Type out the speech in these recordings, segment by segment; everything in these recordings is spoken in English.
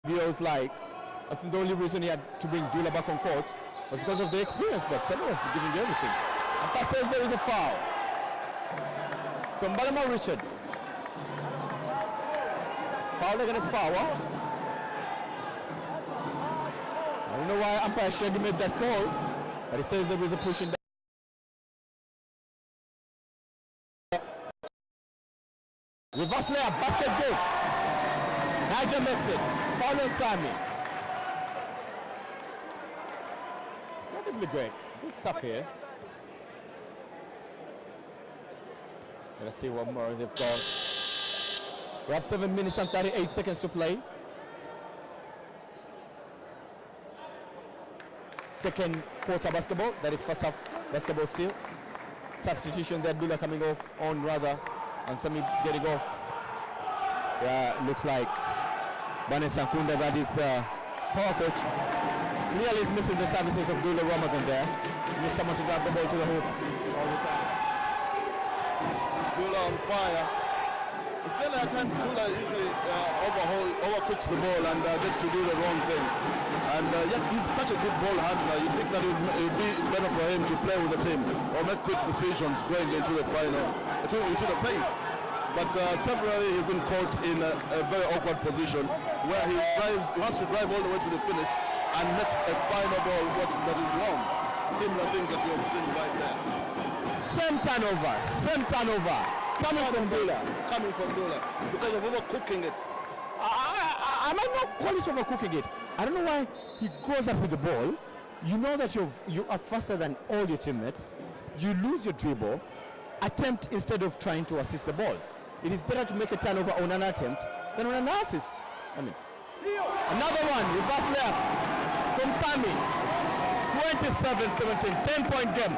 feels like I think the only reason he had to bring Dula back on court was because of the experience, but Semi was giving you everything. And Pat says there is a foul. So Balama Richard. Foul against Power. I don't know why umpire Shaggy made that call, but he says there was a pushing down. Reverse layup, basket good. Niger makes it. Foul on Sami. Incredibly great. Good stuff here. Let's see what more they've got. We have 7 minutes and 38 seconds to play. Second quarter basketball. That is first half basketball still. Substitution there. Dula coming off on rather. And Sami getting off. Yeah, looks like Bane Sankunda, that is the power coach. Clearly is missing the services of Dula Ramadan there. He needs someone to grab the ball to the hoop all the time. Dula on fire. It's nearly at times Dula usually overcooks the ball and gets to do the wrong thing. And yet he's such a good ball handler. You think that it would be better for him to play with the team or make quick decisions going into the final, into the paint. But severally he's been caught in a very awkward position where he wants to drive all the way to the finish and makes a final ball that is wrong. Similar thing that you have seen right there. Same turnover. Coming from Dula. Because of overcooking it. I might not call it overcooking it. I don't know why he goes up with the ball. You know that you are faster than all your teammates. You lose your dribble. Attempt instead of trying to assist the ball. It is better to make a turnover on an attempt than on an assist. I mean, another one, reverse layup from Sami. 27-17, 10-point game.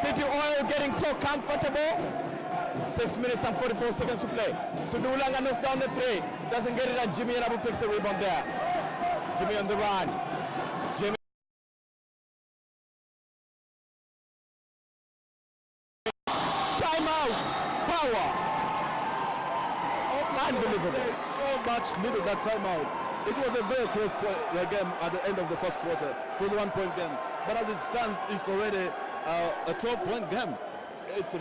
City Oil getting so comfortable. 6 minutes and 44 seconds to play. Sudulanga knocks down the three. Doesn't get it, and Jimmy and Abu picks the rebound there. Jimmy on the run. Jimmy. Timeout. Power. Unbelievable. There's so much needed that timeout. It was a very close game at the end of the first quarter. It was a 1-point game. But as it stands, it's already a 12-point game. It's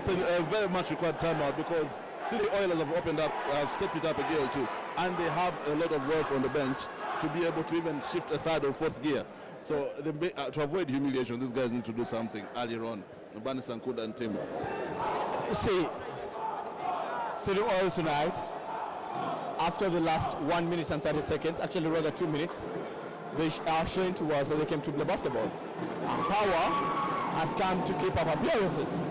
a very much required timeout because City Oilers have opened up, have stepped it up a gear or two, and they have a lot of work on the bench to be able to even shift a third or fourth gear. So to avoid humiliation, these guys need to do something earlier on. Bane Sankunda and team. You see, City Oil tonight, after the last 1 minute and 30 seconds, actually rather 2 minutes, they are showing to us that they came to play basketball. And Power has come to keep up appearances.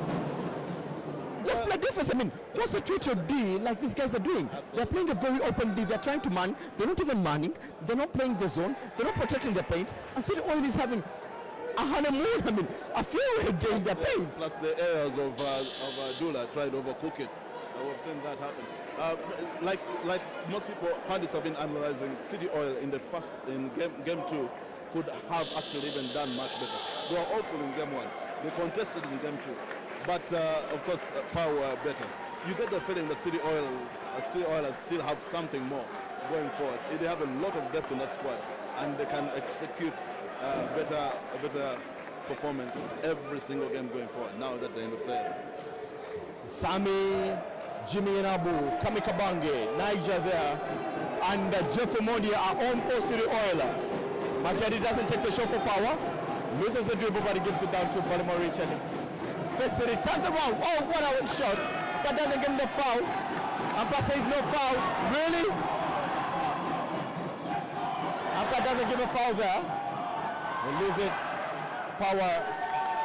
Just play defense. I mean, concentrate your D like these guys are doing. They're playing a very open D. They're trying to man. They're not even manning. They're not playing the zone. They're not protecting the paint. And City Oil is having a honeymoon. I mean, a fairway day in their paint. Plus the errors of Dula trying to overcook it. We've seen that happen. Like most people, pundits have been analyzing, City Oil in game 2 could have actually even done much better. They were awful in game 1. They contested in game 2. But of course, Power were better. You get the feeling that City Oilers still have something more going forward. They have a lot of depth in that squad, and they can execute a better performance every single game going forward. Now that they're in the play. Sami, Jimmy and Abu, Kamikabange, Niger there, and Jeff Mondia are on for City Oiler. Makedi doesn't take the shot for Power, loses the dribble, but he gives it down to Baltimore Richard. Fix it, he turns around. Oh, what a shot! That doesn't give him the foul. Ampa says no foul. Really? Ampa doesn't give a foul there. We lose it. Power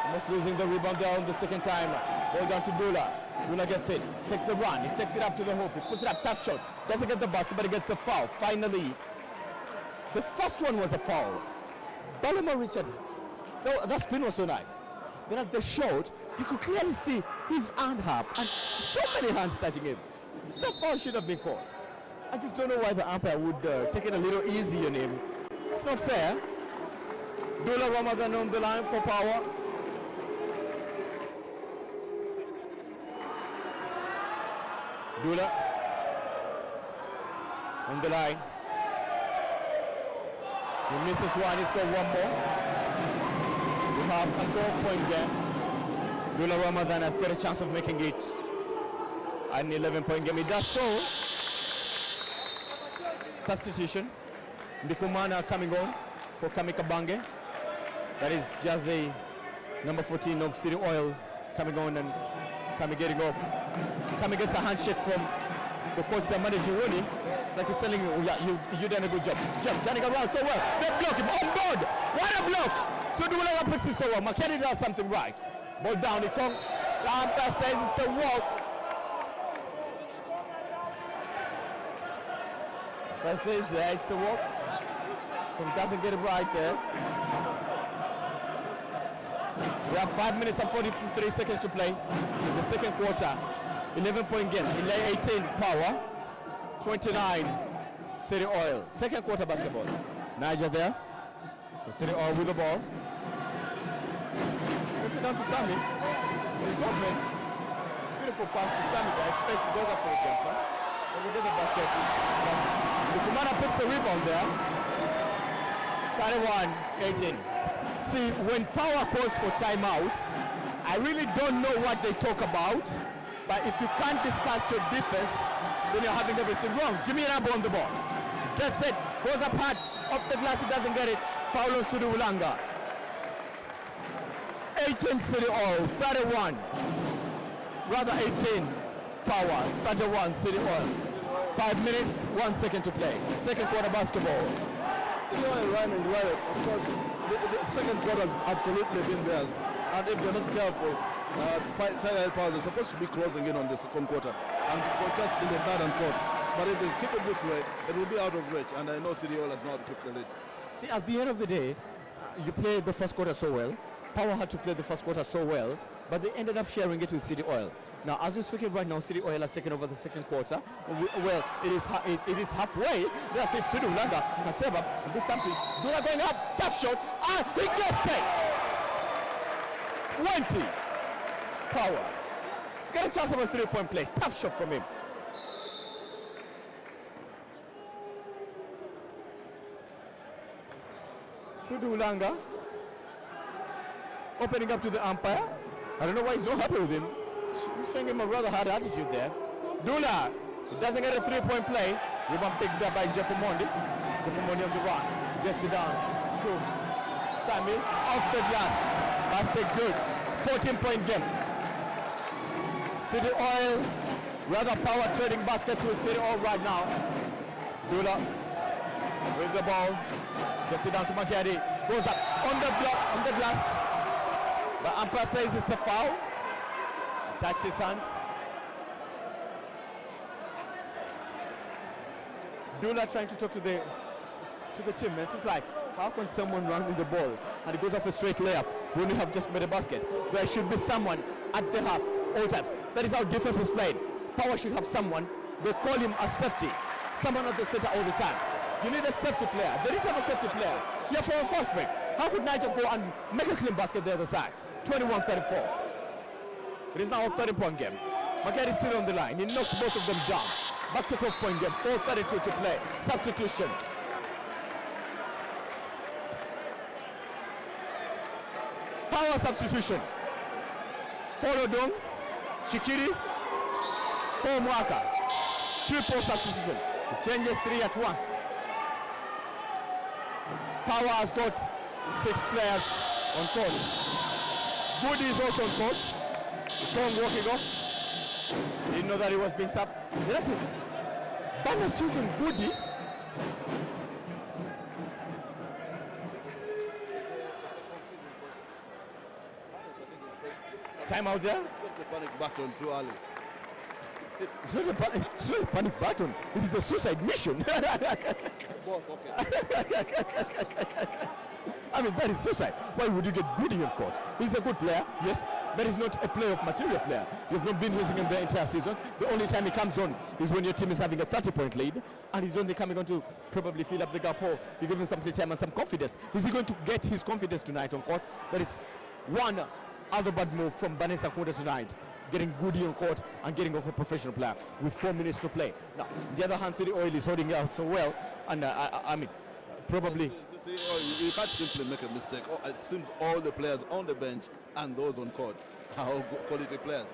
almost losing the rebound there on the second time. Ball down to Dula. Dula gets it, takes the run, he takes it up to the hoop, he puts it up, tough shot. Doesn't get the basket, but he gets the foul. Finally, the first one was a foul. Baltimore Richard, that spin was so nice. Then at the shot, you could clearly see his hand up and so many hands touching him. The foul should have been called. I just don't know why the umpire would take it a little easy on him. It's not fair. Dula Ramadan on the line for Power. Dula on the line. He misses one, he's got one more. We have a 12-point game. Dula Ramadan has got a chance of making it an 11-point game. He does so. Substitution. Ndikumana coming on for Kamikabange. That is Jazzy, number 14 of City Oil, coming on and Kami getting off. Kami gets a handshake from the coach, the manager, Rooney. It's like he's telling you, oh, yeah, you done a good job. Jeff turning around so well. They block him on board. What a block! So Dula picks it so well. McKenny does something right. Ball down, he comes. Lampa says it's a walk. First says there, it's a walk. He doesn't get it right there. We have 5 minutes and 43 seconds to play in the second quarter. 11-point game. 18 Power, 29 City Oil. Second quarter basketball. Niger there for City Oil with the ball. Let's it down to Sammy. It's open. Beautiful pass to Sammy there. Fakes, goes up for the jumper. Doesn't get the basket. The commander puts the rebound there. 31-18. See, when Power calls for timeouts, I really don't know what they talk about, but if you can't discuss your defense, then you're having everything wrong. Jimmy Rabo on the ball. Gets it, goes up hard, off the glass, he doesn't get it. Foul on Sudu Ulanga. 18 City Oil, 31. Rather 18 Power, 31 City Oil. 5 minutes, 1 second to play. Second quarter basketball. City Oil running riot. Of course, the second quarter has absolutely been theirs. And if they're not careful, Tigerhead Powers are supposed to be closing in on the second quarter and contest in the third and fourth. But if they keep it this way, it will be out of reach. And I know City Oil has not kept the lead. See, at the end of the day, you played the first quarter so well. Power had to play the first quarter so well, but they ended up sharing it with City Oil. Now, as we're speaking right now, City Oil has taken over the second quarter. Well, it is halfway. Let's see if City Ulanga can save up and do something. Dula going up, tough shot, and he gets it. 20. Power. He's got a chance of a 3-point play. Tough shot from him. Sudu Ulanga opening up to the umpire. I don't know why he's not happy with him. He's showing him a rather hard attitude there. Dula, he doesn't get a 3-point play. Rebound picked up by Jeff Omondi. Jeff Omondi on the run. Gets it down to Sammy. Off the glass. Basket good. 14-point game. City Oil, rather Power trading baskets with City Oil right now. Dula with the ball. Gets it down to Makadi. Goes up on the block, on the glass. The umpire says it's a foul. Touched his hands. Dula trying to talk to the teammates. It's like, how can someone run with the ball and it goes off a straight layup when you have just made a basket? There should be someone at the half all times. That is how defense is played. Power should have someone. They call him a safety. Someone at the center all the time. You need a safety player. They didn't have a safety player. Yeah, for a fast break. How could Nigel go and make a clean basket the other side? 21-34. It is now a 30-point game. Makari is still on the line. He knocks both of them down. Back to 12-point game. 4:32 to play. Substitution. Power substitution. Polo Dong, Shikiri, Paul Mwaka. Triple substitution. He changes 3 at once. Power has got 6 players on court. Goody is also on court. Dong walking off. Didn't know that he was being subbed. That's it. Banner's choosing Goody. Time out there. Just the panic button too early. It's not a panic button. It is a suicide mission. Both, okay. I mean, that is suicide. Why would you get Goody on court? He's a good player, yes, but he's not a player of material player. You've not been using him the entire season. The only time he comes on is when your team is having a 30-point lead, and he's only coming on to probably fill up the gap hole. You give him some time and some confidence. Is he going to get his confidence tonight on court? That is one other bad move from Vanessa Kunda tonight. Getting Goody on court and getting off a professional player with 4 minutes to play. Now, on the other hand, City Oil is holding out so well, and I mean, probably. Is this See, you can't simply make a mistake. It seems all the players on the bench and those on court are all quality players.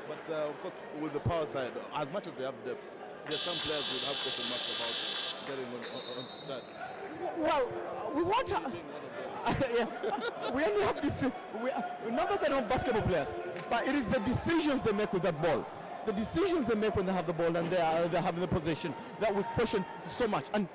But of course, with the power side, as much as they have depth, there are some players who have question marks about getting on to start. Well, we want to. Yeah, we only have this. Not that they're not basketball players, but it is the decisions they make with that ball. The decisions they make when they have the ball and they're having the possession that we question so much. And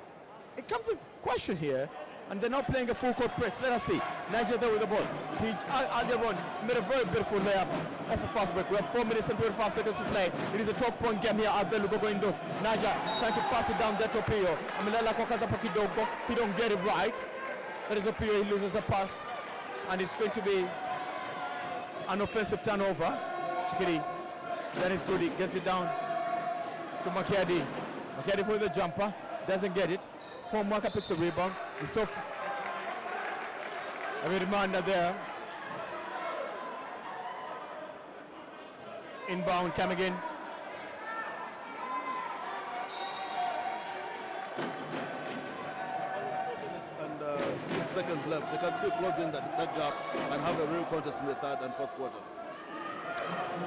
it comes in question here, and they're not playing a full court press. Let us see. Niger there with the ball. He earlier on made a very beautiful layup off a fast break. We have 4 minutes and 25 seconds to play. It is a 12-point game here at the Lugogo indoors. Niger trying to pass it down there to Pio. He don't get it right. That is Pio. He loses the pass, and it's going to be an offensive turnover. Chikiri. That is good. He gets it down to Makiadi. Makiadi for the jumper. Doesn't get it. Paul Marker picks the rebound. It's off. A reminder there. Inbound coming in. And 6 seconds left. They can still close in that gap and have a real contest in the third and fourth quarter.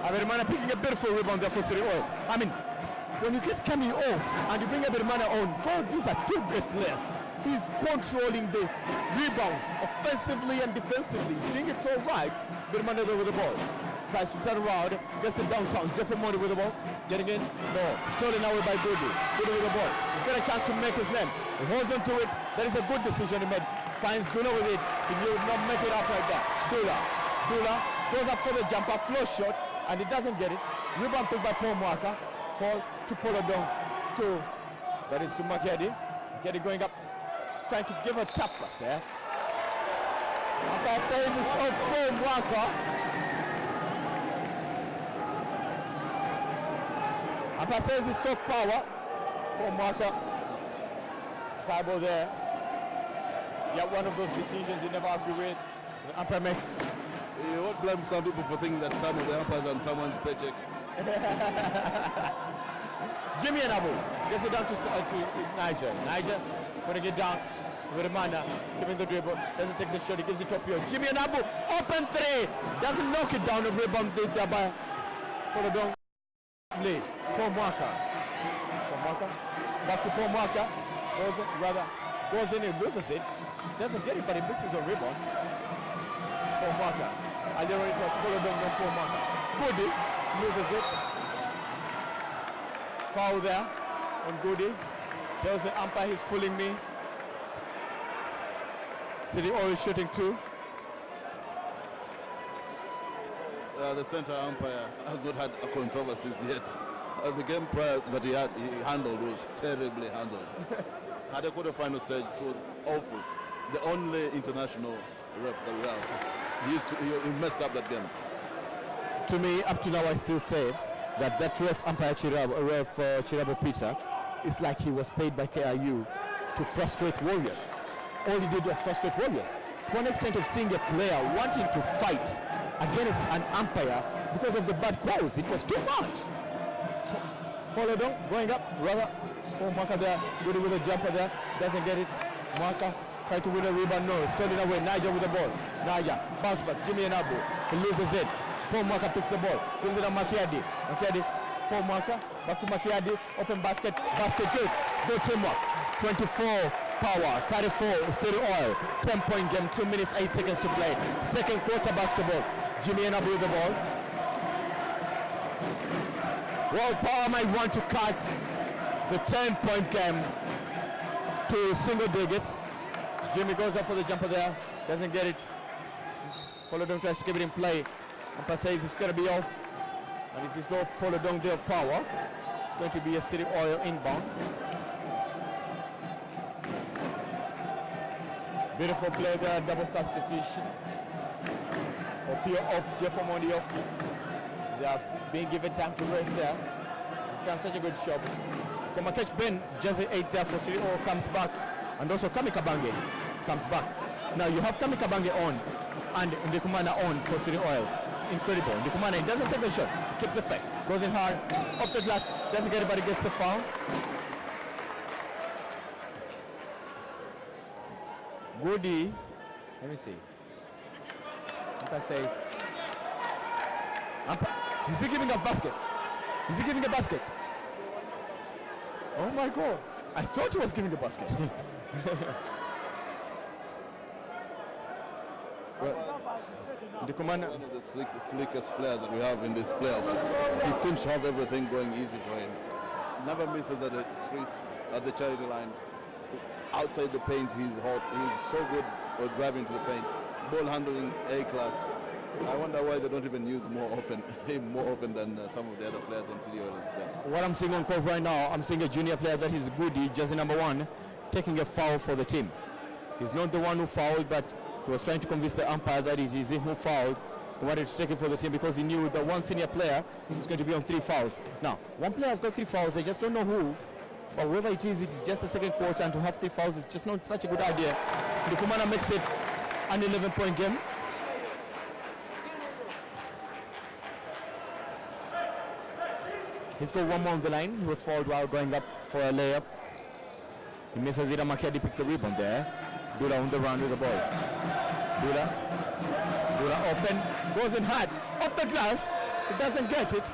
Abirmana picking a beautiful rebound there for CityOilers. I mean, when you get Kami off and you bring Abirmana on, God, these are two great players. He's controlling the rebounds offensively and defensively. He's doing it so right. Abirmana there with the ball. Tries to turn around, gets it downtown. Jeffrey Modi with the ball. Getting in? No. Stolen away by Goody. Goody with the ball. He's got a chance to make his name. He holds on to it. That is a good decision he made. Finds Dula with it. He will not make it up right there. Dula goes up for the jumper, flow shot, and he doesn't get it. Rebound picked by Paul Mwaka. Paul to Polodong to, that is to Makiadi. Makiadi going up, trying to give a tough pass there. Umpire says it's off Paul Mwaka. Umpire says it's soft power. Paul Mwaka. Sabo there. Yeah, one of those decisions you never agree with. The umpire makes. You won't blame some people for thinking that some of the umpires are on someone's paycheck. Jimmy and Abu gets it down to Niger. Niger putting it down with Amanda, giving the dribble. Doesn't take the shot, he gives it to Pio. Jimmy and Abu, open three. Doesn't knock it down, the rebound there by Polodong. Paul Mwaka. Back to Paul Mwaka. Goes in, he loses it. Doesn't get it, but he mixes a rebound. Paul Mwaka. Earlier it was Polodong, no Paul Mwaka. Goody loses it. Foul there on Goody. Tells the umpire he's pulling me. CityOilers shooting two. The center umpire has not had a controversy yet. The game prior that he handled was terribly handled. At the quarterfinal stage, it was awful. The only international ref that we have. He messed up that game. To me, up to now, I still say that ref umpire Chirabo Peter is like he was paid by KIU to frustrate Warriors. All he did was frustrate Warriors. To an extent of seeing a player wanting to fight against an umpire because of the bad calls. It was too much. Polodong going up, rather. Oh, Marker there, good with a jumper there, doesn't get it. Marker trying to win a rebound, no, stolen away. Niger with the ball. Niger, bounce pass, Jimmy and Abu. He loses it. Paul Marker picks the ball, gives it to Makiadi. Makiadi, Paul Marker, back to Makiadi, open basket good. Good teamwork. 24 power, 34 CityOilers. 10-point game, 2 minutes, 8 seconds to play. Second quarter basketball. Jimmy and Abu with the ball. Well, Power might want to cut the 10-point game to single digits. Jimmy goes up for the jumper there, doesn't get it. Polodong tries to keep it in play. Umpire says it's going to be off, and it is off. Polodong there of Power. It's going to be a CityOilers inbound. Beautiful play there, double substitution. Opio off, Jeff Omondi off. They have been given time to rest there. Done such a good job. Komakech Ben, Jersey 8 there for CityOilers, comes back. And also Kami Kabange comes back. Now you have Kami Kabange on and Ndikumana on for CityOilers. It's incredible. Ndikumana, he doesn't take the shot, keeps the fake. Goes in hard, off the glass, doesn't get it, but he gets the foul. Goody. Let me see. Umpire says. Is he giving a basket? Is he giving a basket? Oh my God. I thought he was giving a basket. Well, the commander. One of the slickest players that we have in these playoffs. He seems to have everything going easy for him. Never misses at the charity line. Outside the paint, he's hot. He's so good at driving to the paint. Ball handling A class. I wonder why they don't even use him more often than some of the other players on CityOilers bench. What I'm seeing on court right now, I'm seeing a junior player that is Goody, jersey number 1, taking a foul for the team. He's not the one who fouled, but he was trying to convince the umpire that it is him who fouled. He wanted to take it for the team because he knew that one senior player is going to be on 3 fouls. Now, one player has got 3 fouls, they just don't know who. But whoever it is just the second quarter, and to have 3 fouls is just not such a good idea. The commander makes it an 11-point game. He's got one more on the line. He was fouled while going up for a layup. He misses it, and Makedi picks the rebound there. Dula on the run with the ball. Dula open, goes in hard. Off the glass, he doesn't get it.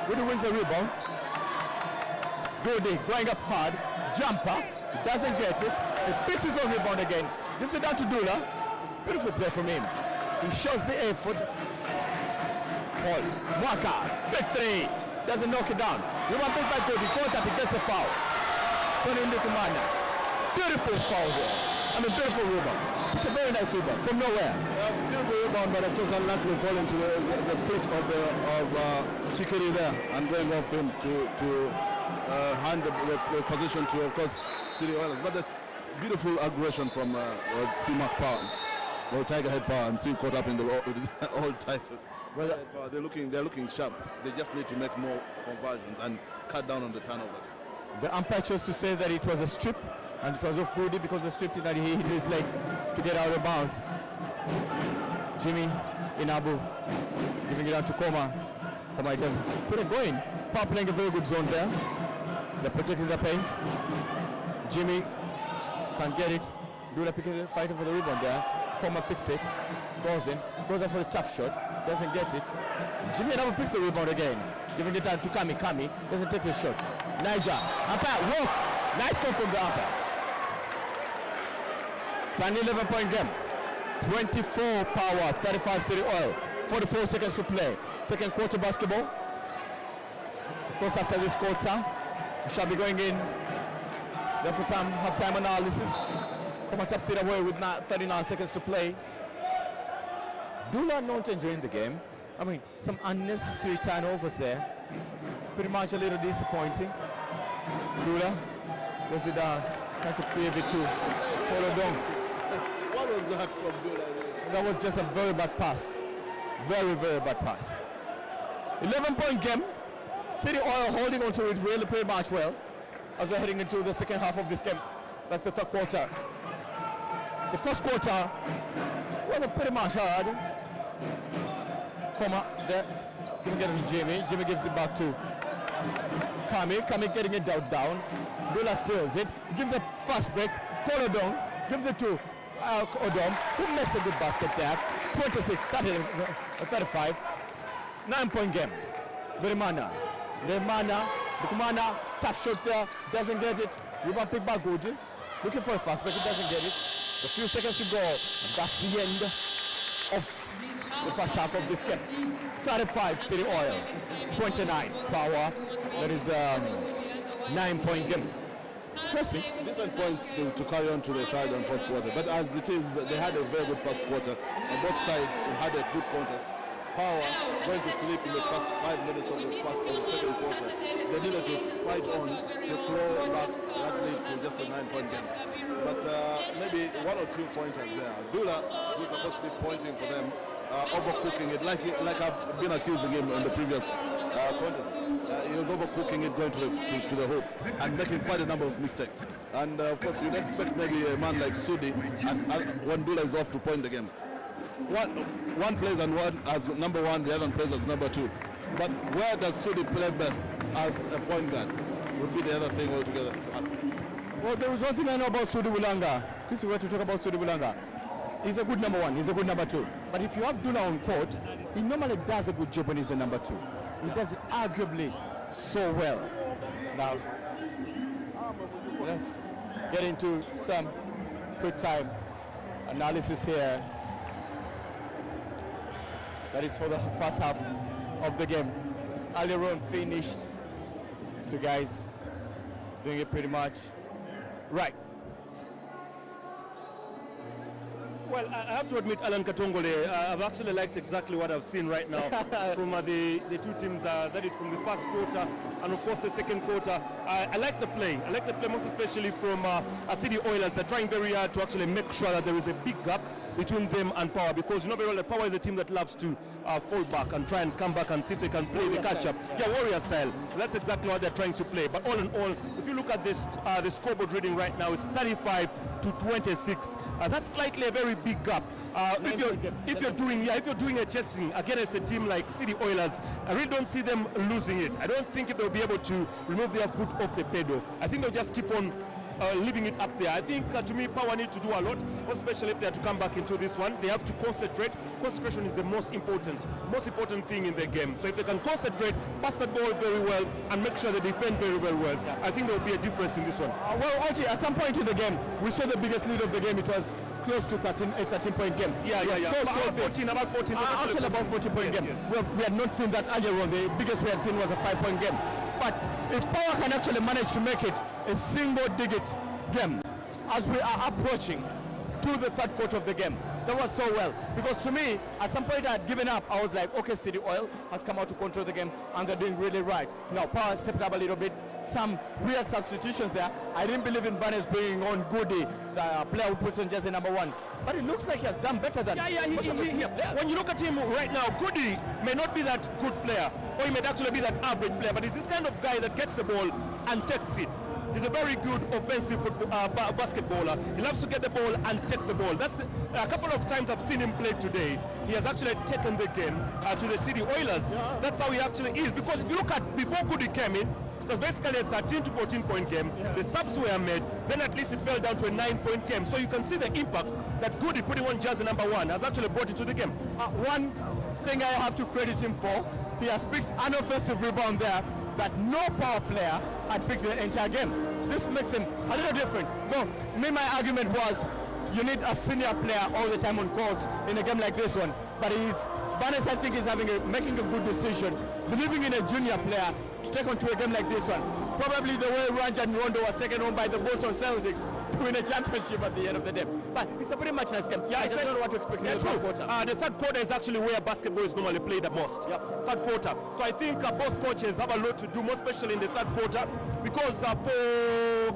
Goody wins the rebound. Goody going up hard, jumper, he doesn't get it. He picks his own rebound again. Gives it down to Dula. Beautiful play from him. He shows the effort. Paul, Mwaka, big 3. Doesn't knock it down. Rebound picked by Goody, goes up, he gets the foul. Tony in the commander. Beautiful foul there. I mean, beautiful rebound. It's a very nice rebound from nowhere. Beautiful rebound, but of course unluckily falling to the feet of Chikiri there and going off him to hand the position to, of course, CityOilers. But the beautiful aggression from T-Mac Power, or Tigerhead Power. I'm still caught up in the old title. Well, they're looking sharp. They just need to make more conversions and cut down on the turnovers. The umpire chose to say that it was a strip, and it was off Goody because the strip did not hit his legs to get out of bounds. Jimmy Inabu giving it out to Koma. Koma doesn't put it going. Power playing a very good zone there. They're protecting the paint. Jimmy can't get it. Dula fighting for the rebound there. Koma picks it, goes in, goes up for the tough shot, doesn't get it. Jimmy Inabu picks the rebound again, giving it down to Kami. Kami doesn't take the shot. Niger, umpire, walk. Nice call from the umpire. It's an 11-point game. 24 Power, 35 CityOil. 44 seconds to play. Second quarter basketball. Of course, after this quarter, we shall be going in there for some halftime analysis. Come on, top seed away with 39 seconds to play. Dula not enjoying the game. I mean, some unnecessary turnovers there. Pretty much a little disappointing. Dula was it trying to play it to Polodong. What was that from Dula? That was just a very bad pass. Very, very bad pass. 11-point game. CityOil holding on to it really pretty much well as we're heading into the second half of this game. That's the third quarter. The first quarter was pretty much hard. Koma there. Couldn't get it to Jimmy. Jimmy gives it back to Kami. Kami getting it down. Dula steals it. Gives a fast break. Polodong gives it to Odom, who makes a good basket there. 26, 35. 9-point game. Birimana. The commander, tough shot there. Doesn't get it. Rebound pick by Goody. Looking for a fast break. He doesn't get it. A few seconds to go. And that's the end of the first half of this game. 35 CityOil, 29 Power. That is a 9-point game. Interesting. Decent points to carry on to the third and fourth quarter. But as it is, they had a very good first quarter. On both sides, we had a good contest. Power going to sleep in the first 5 minutes of the second quarter. They needed to fight on to claw back that lead to just a 9-point game. But maybe 1 or 2 pointers there. Dula, who's supposed to be pointing for them, overcooking it, like I've been accusing him in the previous contest. He was overcooking it, going to the hoop and making quite a number of mistakes. And of course, you'd expect maybe a man like Sudi, when Dula is off, to point the game. One plays as number 1, the other plays as number 2. But where does Sudi play best as a point guard would be the other thing altogether to ask. Well, there was one thing I know about Sudi Bulanga. Chris, we were to talk about Sudi Bulanga. He's a good number one, he's a good number two. But if you have Dula on court, he normally does a good job when he's a number two. He does it arguably so well. Now, let's get into some quick time analysis here. That is for the first half of the game. Earlier on finished. So guys doing it pretty much right. Well, I have to admit, Alan Katongole, I've actually liked exactly what I've seen right now from the two teams, that is from the first quarter and of course the second quarter. I like the play. I like the play most especially from CityOilers. They're trying very hard to actually make sure that there is a big gap between them and Power, because you know very well that Power is a team that loves to fall back and try and come back and see if they can play the catch-up. Yeah, warrior style. That's exactly what they're trying to play. But all in all, if you look at this, the scoreboard reading right now is 35 to 26. That's slightly a very big gap. If you're doing a chasing against a team like CityOilers, I really don't see them losing it. I don't think they'll be able to remove their foot off the pedal. I think they'll just keep on leaving it up there. I think to me Power need to do a lot, especially if they are to come back into this one. They have to concentrate. Concentration is the most important thing in the game. So if they can concentrate, pass the ball very well, and make sure they defend very, very well, I think there will be a difference in this one. Well, Archie, at some point in the game, we saw the biggest lead of the game. It was close to a 13-point game. Yeah. About 14. Actually, about 14-point game. Yes. We had not seen that earlier on. The biggest we had seen was a 5-point game. But if Power can actually manage to make it a single-digit game as we are approaching to the third quarter of the game, that was so well. Because to me, at some point I had given up. I was like, okay, City Oil has come out to control the game and they're doing really right. Now Power stepped up a little bit. Some weird substitutions there. I didn't believe in Barnes bringing on Goody, the player who puts on jersey number 1. But it looks like he has done better than when you look at him right now, Goody may not be that good player, or he may actually be that average player, but he's this kind of guy that gets the ball and takes it. He's a very good offensive basketballer. He loves to get the ball and take the ball. That's a couple of times I've seen him play today. He has actually taken the game to the CityOilers. Yeah. That's how he actually is. Because if you look at before Goody came in, it was basically a 13 to 14-point game. Yeah. The subs were made. Then at least it fell down to a 9-point game. So you can see the impact that Goody putting on jersey number 1 has actually brought into the game. One thing I have to credit him for, he has picked an offensive rebound there that no Power player had picked the entire game. This makes him a little different. Though, my argument was you need a senior player all the time on court in a game like this one. But Barnes, I think, is making a good decision, believing in a junior player to take on to a game like this one. Probably the way Ranja and Rondo was taken home by the Boston Celtics to win a championship at the end of the day. But it's a pretty much nice game. Yeah, I just don't know what to expect in the third quarter. The third quarter is actually where basketball is normally played the most. Yep. Third quarter. So I think both coaches have a lot to do, more especially in the third quarter, because for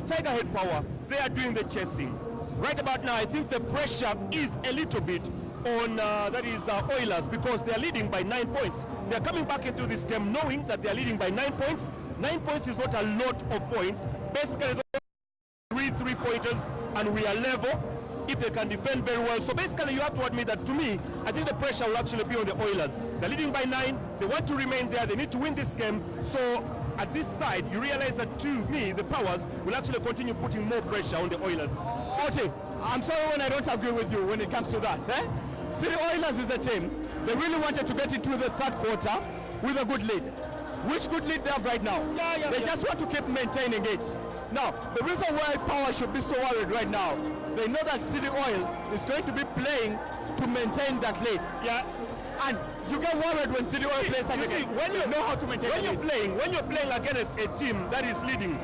Tigerhead Power, they are doing the chasing. Right about now, I think the pressure is a little bit on Oilers, because they are leading by 9 points. They are coming back into this game knowing that they are leading by 9 points. 9 points is not a lot of points. Basically, 3-3-pointers, and we are level if they can defend very well. So basically, you have to admit that, to me, I think the pressure will actually be on the Oilers. They're leading by 9. They want to remain there. They need to win this game. So at this side, you realize that, to me, the Powers will actually continue putting more pressure on the Oilers. Ochi, I'm sorry when I don't agree with you when it comes to that. CityOilers is a team. They really wanted to get into the third quarter with a good lead. Which good lead they have right now? They just want to keep maintaining it. Now, the reason why Power should be so worried right now, they know that City Oil is going to be playing to maintain that lead. Yeah. And you get worried when City Oil plays such a game. When you know how to maintain when you're playing against a team that is leading,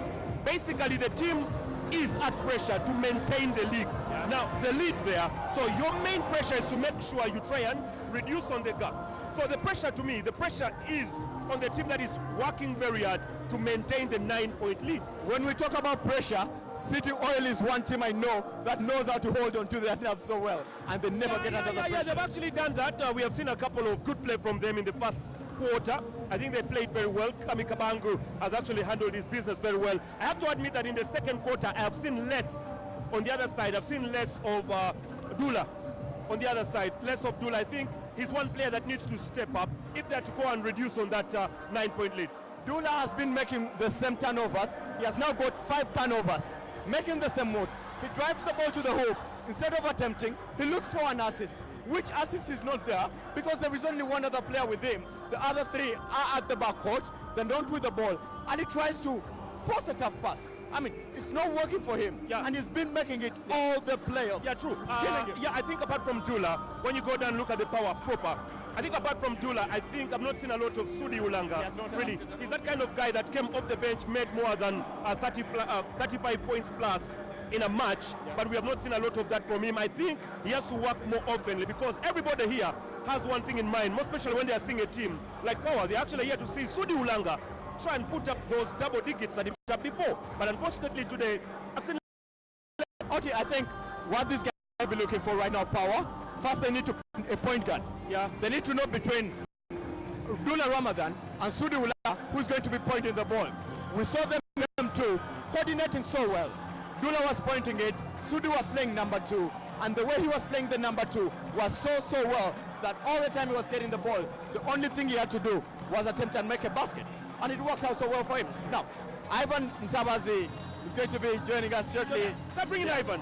basically the team is at pressure to maintain the lead. Yeah. Now, the lead there, so your main pressure is to make sure you try and reduce on the gap. So the pressure, to me, the pressure is on the team that is working very hard to maintain the 9-point lead. When we talk about pressure, City Oil is one team I know that knows how to hold on to their nerves so well, and they never get under the pressure. Yeah, they've actually done that. We have seen a couple of good play from them in the first quarter. I think they played very well. Kami Kabangu has actually handled his business very well. I have to admit that in the second quarter, I have seen less on the other side. I've seen less of Dula on the other side. Less of Dula. I think he's one player that needs to step up if they're to go and reduce on that 9-point lead. Dula has been making the same turnovers. He has now got 5 turnovers, making the same mode. He drives the ball to the hoop. Instead of attempting, he looks for an assist, which assist is not there because there is only one other player with him. The other 3 are at the backcourt. They don't with the ball. And he tries to force a tough pass. I mean, it's not working for him. Yeah. And he's been making it all the playoffs. Yeah, true. It's killing him. Yeah, I think apart from Dula, when you go down and look at the power proper, I think apart from Dula, I think I've not seen a lot of Sudi Ulanga. Really, he's that kind of guy that came off the bench, made more than 35 points plus in a match, but we have not seen a lot of that from him. I think he has to work more openly because everybody here has one thing in mind, more especially when they are seeing a team like Power. They're actually here to see Sudi Ulanga try and put up those double digits that he put up before. But unfortunately today, I've seen... Okay, I think what these guys will be looking for right now, Power, first they need to put a point guard. Yeah. They need to know between Dula Ramadan and Sudi Ulanga who's going to be pointing the ball. We saw them too, coordinating so well. Dula was pointing it, Sudi was playing number 2, and the way he was playing the number 2 was so well that all the time he was getting the ball, the only thing he had to do was attempt and make a basket. And it worked out so well for him. Now, Ivan Ntabazi is going to be joining us shortly. Start bringing Ivan.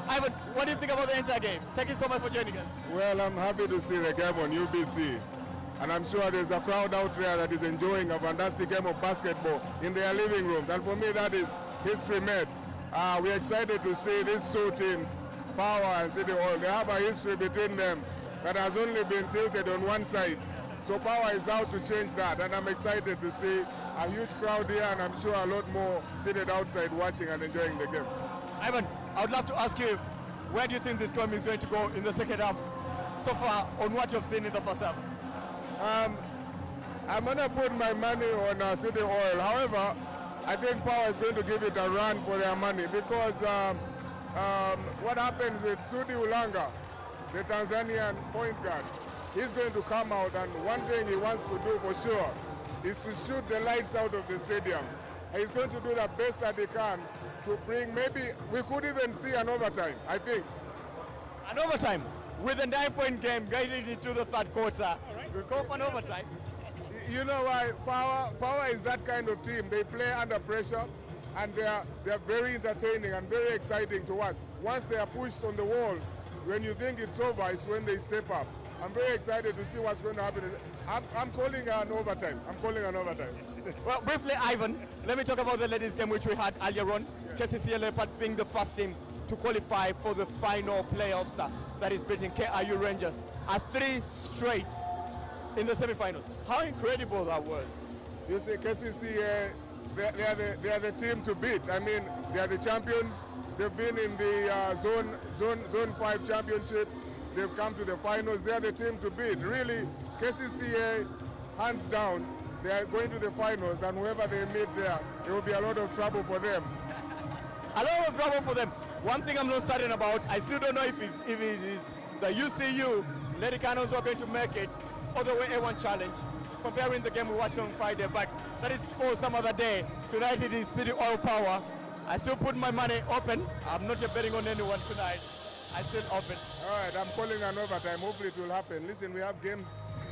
Ivan, what do you think about the entire game? Thank you so much for joining us. Well, I'm happy to see the game on UBC. And I'm sure there's a crowd out there that is enjoying a fantastic game of basketball in their living rooms. And for me, that is history made. We're excited to see these 2 teams, Power and City Oil. They have a history between them that has only been tilted on one side. So Power is out to change that, and I'm excited to see a huge crowd here, and I'm sure a lot more seated outside watching and enjoying the game. Ivan, I would love to ask you, where do you think this game is going to go in the second half so far on what you've seen in the first half? I'm going to put my money on City Oil. However, I think Power is going to give it a run for their money because what happens with Sudi Ulanga, the Tanzanian point guard, he's going to come out, and one thing he wants to do for sure is to shoot the lights out of the stadium. And he's going to do the best that he can to bring, maybe we could even see an overtime, I think. An overtime with a 9-point game guiding into the third quarter. We go for an overtime. You know why? Power is that kind of team. They play under pressure, and they're very entertaining and very exciting to watch. Once they are pushed on the wall, when you think it's over, it's when they step up. I'm very excited to see what's going to happen. I'm calling an overtime. Well, briefly, Ivan, let me talk about the ladies' game which we had earlier on. KCCA Leopards being the first team to qualify for the final playoffs that is beating KIU Rangers at 3 straight in the semifinals. How incredible that was. You see, KCCA, they are the team to beat. I mean, they are the champions. They've been in the Zone 5 championship. They've come to the finals. They are the team to beat. Really, KCCA, hands down, they are going to the finals, and whoever they meet there, it will be a lot of trouble for them. A lot of trouble for them. One thing I'm not certain about, I still don't know if it is the UCU Lady Cannons who are going to make it, or the way A1 Challenge, comparing the game we watched on Friday, but that is for some other day. Tonight it is City Oil Power. I still put my money open. I'm not yet betting on anyone tonight. I still open. All right, I'm calling an overtime. Hopefully it will happen. Listen, we have games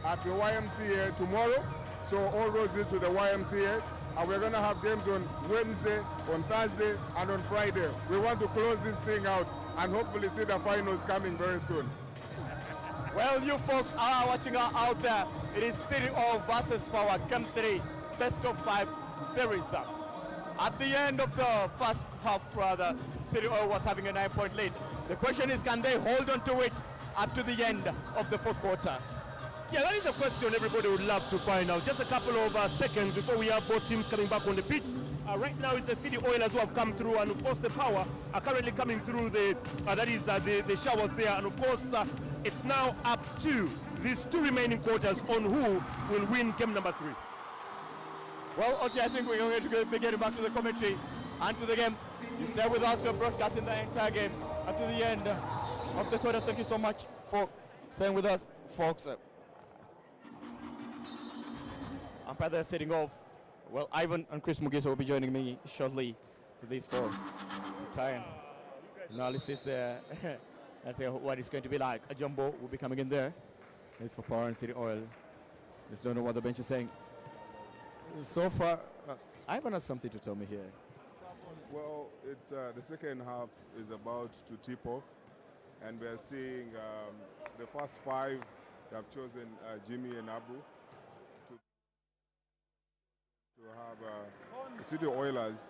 at the YMCA tomorrow, so all roads lead to the YMCA. And we're going to have games on Wednesday, on Thursday, and on Friday. We want to close this thing out and hopefully see the finals coming very soon. Well, you folks are watching out there. It is City Oil versus Power, Game 3, best of 5 series. At the end of the first half, rather, City Oil was having a 9-point lead. The question is, can they hold on to it up to the end of the fourth quarter? Yeah, that is a question everybody would love to find out. Just a couple of seconds before we have both teams coming back on the pitch. Right now it's the City Oilers who have come through, and of course the Power are currently coming through the showers there. And of course it's now up to these 2 remaining quarters on who will win game number 3. Well, Ochi, I think we're going to be getting back to the commentary and to the game. You stay with us, we're broadcasting the entire game up to the end of the quarter. Thank you so much for staying with us, folks. Umpire there setting off. Well, Ivan and Chris Mugiso will be joining me shortly to this for time analysis there. That's what it's going to be like. A jumbo will be coming in there. This for Power and City Oil. Just don't know what the bench is saying. So far, Ivan has something to tell me here. Well, it's the second half is about to tip off, and we are seeing the first five have chosen Jimmy and Abu to have the City Oilers.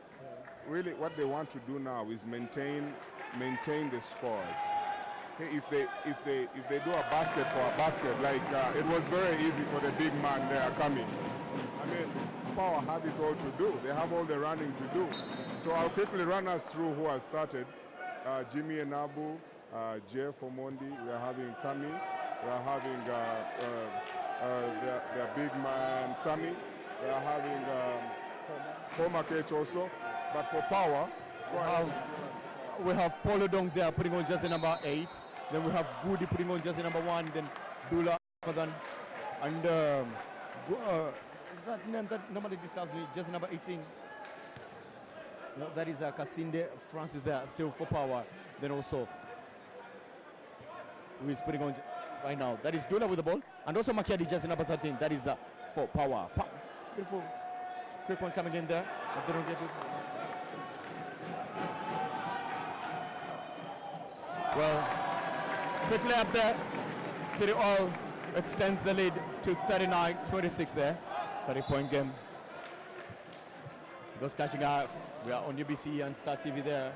Really, what they want to do now is maintain the scores. Okay, if they do a basket for a basket, like it was very easy for the big man there coming. I mean, Power have it all to do. They have all the running to do. So I'll quickly run us through who has started. Jimmy and Abu, Jeff Omondi, we are having Kami, we are having their big man Sami, we are having Homa Kech also. But for Power, we have Paulo Dong there putting on jersey number 8. Then we have Goody putting on jersey number 1. Then Dula, and is that name that normally disturbs me? Jersey number 18. No, that is Kasinde Francis there still for Power. Then also who is putting on right now? That is Dula with the ball, and also Makiadi jersey number 13. That is for Power. Beautiful quick one coming in there, but they don't get it. Well, quickly up there, City Oil extends the lead to 39-26 there. 30-point game. Those catching up, we are on UBC and Star TV there.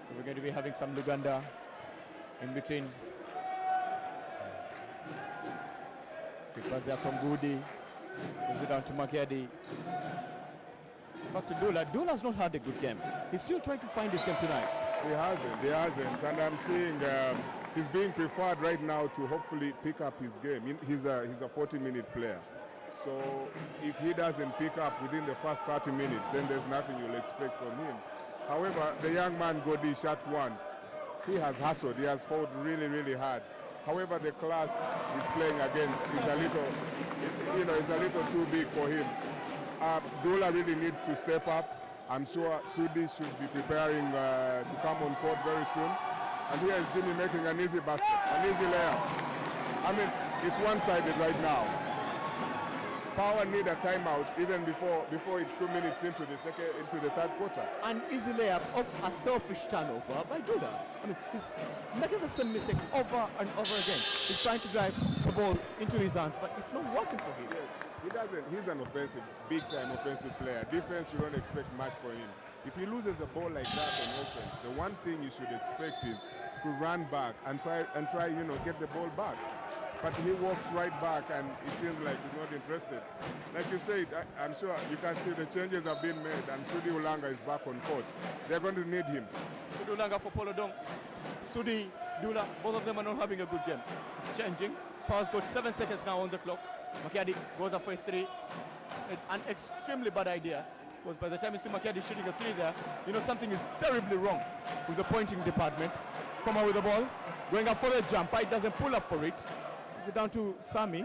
So we're going to be having some Luganda in between. Quick pass there from Goody. Gives it down to Makiadi. Back to Dula. Dula's not had a good game. He's still trying to find his game tonight. He hasn't. And I'm seeing he's being preferred right now to hopefully pick up his game. He's a 40-minute player. So if he doesn't pick up within the first 30 minutes, then there's nothing you'll expect from him. However, the young man Godi shot one. He has hustled. He has fought really, really hard. However, the class he's playing against is a little, it's a little too big for him. Dula really needs to step up. I'm sure Sudi should be preparing to come on court very soon. And here is Jimmy making an easy basket, an easy layup. I mean, it's one-sided right now. Power need a timeout even before it's 2 minutes into the third quarter. An easy layup of a selfish turnover by Dula. I mean, he's making the same mistake over and over again. He's trying to drive the ball into his hands, but it's not working for him. He doesn't. He's an big-time offensive player. Defense, you don't expect much for him. If he loses a ball like that on offense, the one thing you should expect is to run back and try, get the ball back. But he walks right back, and it seems like he's not interested. Like you said, I'm sure you can see the changes have been made, and Sudi Ulanga is back on court. They're going to need him. Sudi Ulanga for Polo Dong. Sudi, Dula, both of them are not having a good game. It's changing. Power's got 7 seconds now on the clock. Makiadi goes up for a 3. An extremely bad idea, because by the time you see Makiadi shooting a 3 there, something is terribly wrong with the pointing department. Come out with the ball, going up for a jumper. It doesn't pull up for it. It's down to Sami.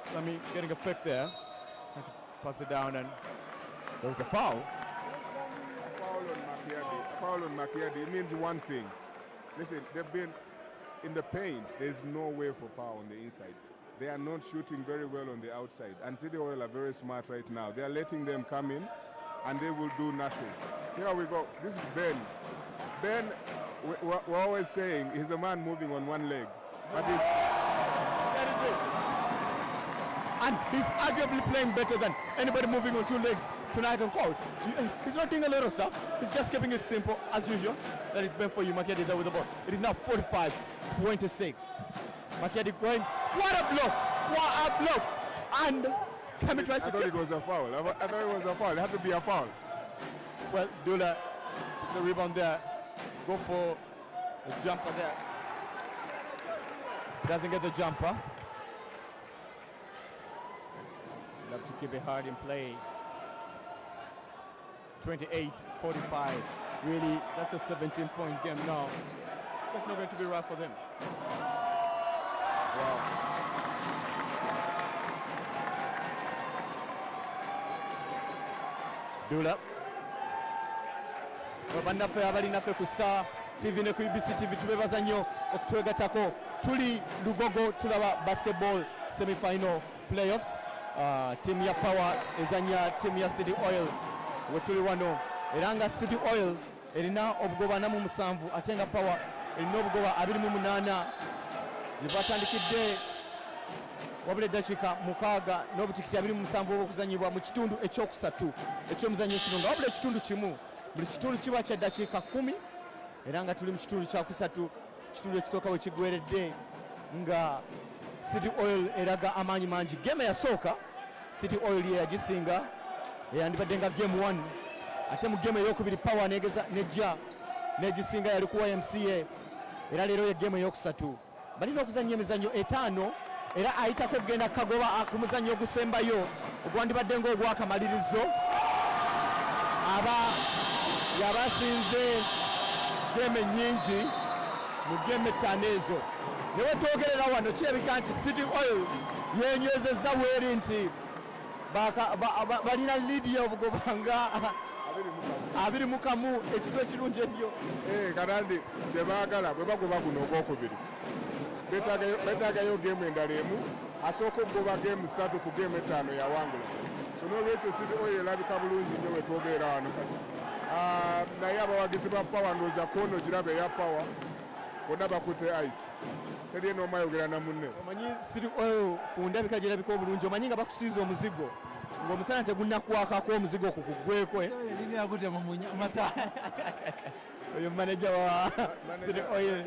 Sami getting a fake there. Trying to pass it down, and there was a foul. Foul on Makiadi. It means one thing. Listen, they've been in the paint. There's no way for Power on the inside. They are not shooting very well on the outside. And City Oil are very smart right now. They are letting them come in, and they will do nothing. Here we go. This is Ben. Ben, we're always saying he's a man moving on one leg. But that is it. And he's arguably playing better than anybody moving on 2 legs tonight on court. He's not doing a lot of stuff. He's just keeping it simple as usual. That is Ben for you, Makiadi there with the ball. It is now 45-26. Makiadi going. What a block! What a block! And Kami tries to. I thought it was a foul. I thought it was a foul. It had to be a foul. Well, Dula, it's a rebound there. Go for a jumper there. Doesn't get the jumper. Love to keep it hard in play. 28-45. Really, that's a 17-point game now. It's just not going to be right for them. Wow. Dula. Bannaffe abalinaffe ku Star TV ne ku UBC TV tubebaza nnyo okutwegatako. Tuli Lugogo tulaba basketball semi-final playoffs. tiimu ya Power ezanya tiimu ya City Oil we tuli wano era nga City Oil erina obugoba 47 ate nga Power erina obugoba 28 gye batandikidde wabula eddakiika 6 n'obutikiti 27 obw'okuzanyibwa mu kitundu ekyokusatu eky'omuzannyo kino nga wabula ekitundu kimu buli kitundu kiba kya ddakiika 10 era nga tuli mu kitundu kyakusatu kitundu ekisooka we kiggweredde nga City Oil eraga amaanyi mangi. Game yasooka City Oil ye yagisinga eyandibadde nga game 1 ate mu game eyokubiri Power nejja negisinga yali ku YMCA era leero ye game eyokusatu balina okuzannya emizannyo 5 era ayitako okugenda kagoba ku muzannyo ogusembayo ogwandibadde ng'ogwakamalirizo yabasinze game nyingi mu game 5 ezo newe twogerera wano kirabika nti City Oil yenywezezza weri nti balina liidi y'obugoba nga 21 ekintu ekirungi ennyo Karandi kyebaagala bwe bagoba guno ogwokubiri beetaagayo geemu endala emu asooka okugoba geemu 3 ku geemu 5 yawangula n'olwekyo City Oil erabika bulungi nnyo bwe twogerera wano kati naye abawagizi ba Power ndowooza kono giraba eya Power bonna bakutte ice teri n'omayogera na munne omanyi City Oil ku ndabika girabika obulungi omanyi nga bakusiiza omuzigo ng'omusana tegunnakwakako omuzigo ku kuggweko oyo maneja wa City Oil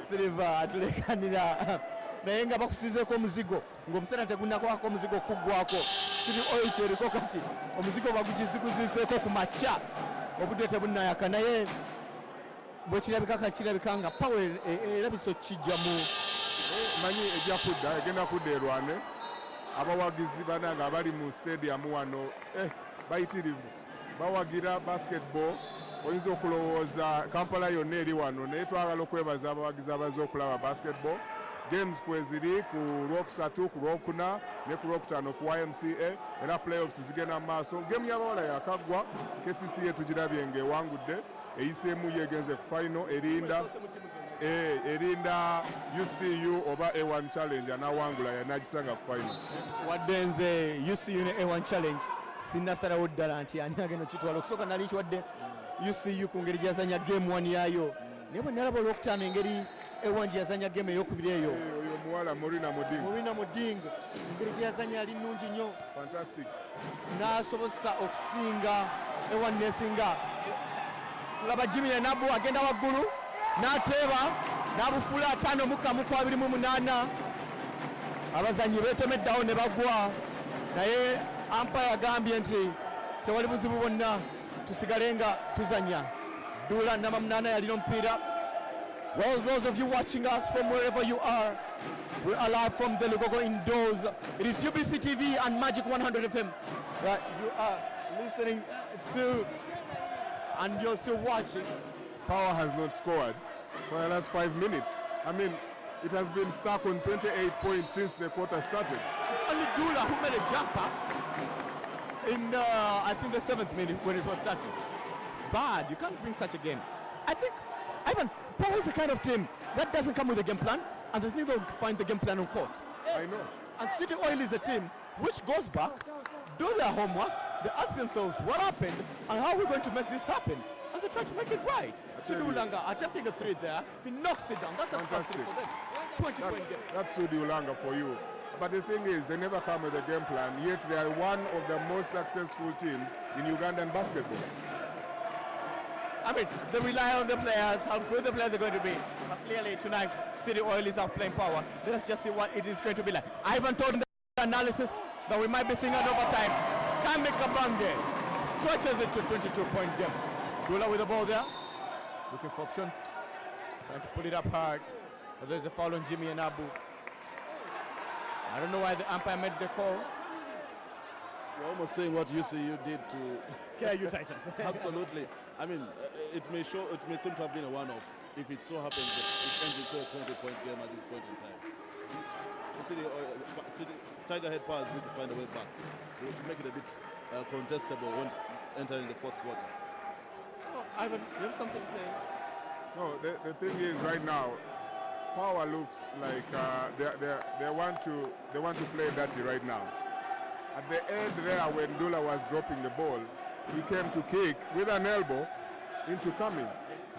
Silver atulekanira naye nga bakusiizeeko omuzigo ng'omusana tegunnakwako omuzigo kuggwako City Oil kyeriko kati omuzigo bagugiziguziseeko ku makya obudde tebunnayaka naye bwekirabika nga Power erabisa okukijjamu manyi ejja kudda egenda kudda erwane abawagizi bananga abali mu stadium wano bayitirivu bawagira basketball oyinza okulowooza Kampala yonna eri wano naye twagala okwebaza abawagizi abaze okulaba basketball games kweziri ku Lwokusatu ku Lwokuna ne ku Lwokutaano ku YMCA era playoffs zigenda mu maaso game y'abawala yakaggwa KCCA tugirabye ng'ewangudde eyiseemu yegenze ku final erinda UCU oba A1 challenge anawangula yanagisanga ku final wadde nze UCU ne A1 challenge sinnasalawo ddala nti ani agenda okitwala okusooka nali nkiwadde UCU ku ngeri gyazanya game 1 yaayo naye bwe nalaba Olwokutaano engeri A1 gyazanya game eyokubiri eyo oyo muwala Morina Muding engeri gyazanya yali nnungi nnyo fantastic n'asobosa okusinga A1 nesinga laba Jimmy Nabu agenda waggulu n'ateeba n'abufuula 5-28 abazanyi beetemeddawo ne bagwa naye umpire agambye nti tewali buzibu bwonna tusigale nga tuzanya Dula namba 8 yalina omupiira. Well, those of you watching us from wherever you are, we are live from the Lugogo indoors. It is UBC TV and Magic 100 FM that you are listening to, and you're still watching. Power has not scored for the last 5 minutes. I mean, it has been stuck on 28 points since the quarter started. It's only Dula who made a jumper in, I think, the 7th minute when it was starting. It's bad. You can't bring such a game. I think, Ivan, Power is the kind of team that doesn't come with a game plan, and they think they'll find the game plan on court. I know. And City Oil is a team which goes back, do their homework, they ask themselves what happened and how are we going to make this happen, and they try to make it right. Sudi Ulanga attempting a 3 there, he knocks it down. That's a first thing for them. 20-point game. That's Sudi Ulanga for you. But the thing is, they never come with a game plan, yet they are one of the most successful teams in Ugandan basketball. I mean, they rely on the players, how good the players are going to be. But clearly tonight, City Oil is outplaying Power. Let us just see what it is going to be like. Ivan told in the analysis that we might be seeing an overtime. Kame Kabange stretches it to 22-point game. Dula with the ball there, looking for options, trying to pull it up hard. But there's a foul on Jimmy and Abu. I don't know why the umpire made the call. You're almost saying what UCU did to KU Titans. Absolutely. I mean, it may seem to have been a one-off if it so happens that it ends into a 20-point game at this point in time. Tigerhead Powers need to find a way back to make it a bit contestable when entering the fourth quarter. Oh, Ivan, you have something to say? No, the thing is right now, Power looks like they want to play dirty right now. At the end there, when Dula was dropping the ball, he came to kick with an elbow into coming.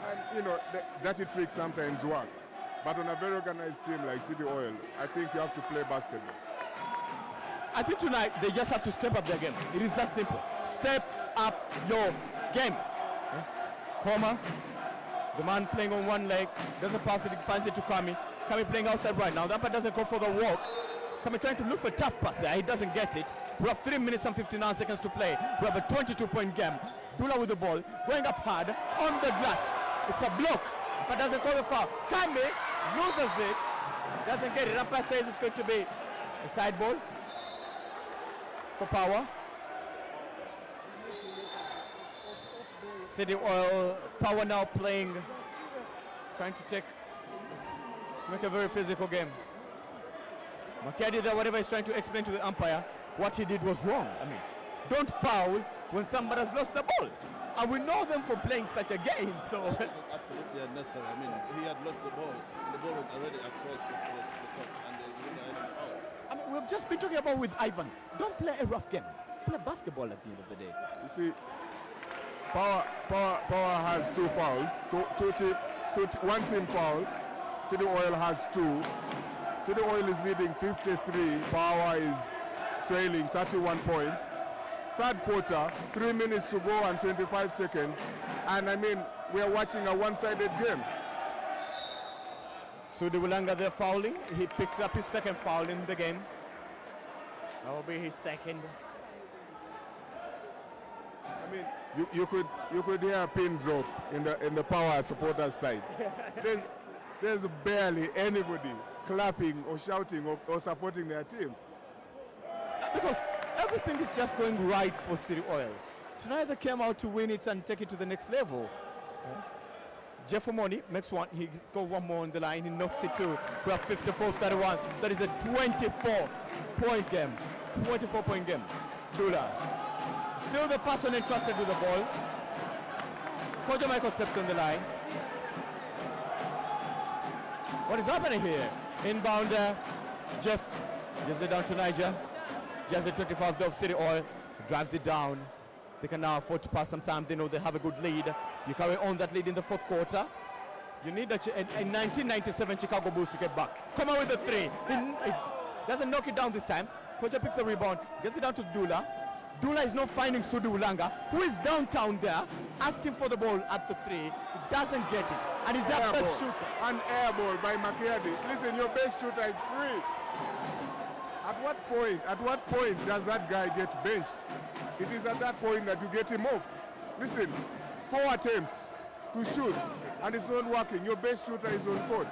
And you know, the dirty tricks sometimes work. But on a very organized team like City Oil, I think you have to play basketball. I think tonight they just have to step up their game. It is that simple. Step up your game. Homer, the man playing on one leg, doesn't pass it, he finds it to Kami. Kami playing outside right now. The umpire doesn't go for the walk. Kami trying to look for a tough pass there. He doesn't get it. We have 3 minutes and 59 seconds to play. We have a 22-point game. Dula with the ball, going up hard on the glass. It's a block, but doesn't call the foul. Kami loses it, doesn't get it. Umpire says it's going to be a side ball for Power. City Oil, Power now playing, trying to make a very physical game. Makiadi there, whatever he's trying to explain to the umpire, what he did was wrong. I mean, don't foul when somebody has lost the ball. And we know them for playing such a game, so. Absolutely unnecessary. I mean, he had lost the ball. The ball was already across the court, and they didn't foul. I mean, we've just been talking about with Ivan. Don't play a rough game. Play basketball at the end of the day. You see, Power has 2 fouls, one team foul. City Oil has 2. City Oil is leading 53. Power is trailing 31 points. Third quarter, 3 minutes to go and 25 seconds. And I mean, we are watching a one-sided game. Sudi Wulanga there fouling. He picks up his second foul in the game. That will be his second. I mean, you could hear a pin drop in the Power supporters side. There's barely anybody clapping or shouting or supporting their team. Because everything is just going right for City Oil. Tonight they came out to win it and take it to the next level. Jeff Omoni makes one. He got one more on the line. He knocks it too. We have 54-31. That is a 24-point game. 24-point game. Dula. Still the person entrusted with the ball. Kojo Michael steps on the line. What is happening here? Inbounder. Jeff gives it down to Niger. Just at 25 of City Oil. Drives it down. They can now afford to pass some time. They know they have a good lead. You carry on that lead in the fourth quarter. You need a 1997 Chicago Bulls to get back. Come on with the 3. He doesn't knock it down this time. Kojo picks the rebound. Gets it down to Dula. Dula is not finding Sudi Wulanga, who is downtown there, asking for the ball at the 3. He doesn't get it. And he's their best shooter. An air ball by Makiadi. Listen, your best shooter is free. At what point does that guy get benched? It is at that point that you get him off. Listen, 4 attempts to shoot, and it's not working. Your best shooter is on court.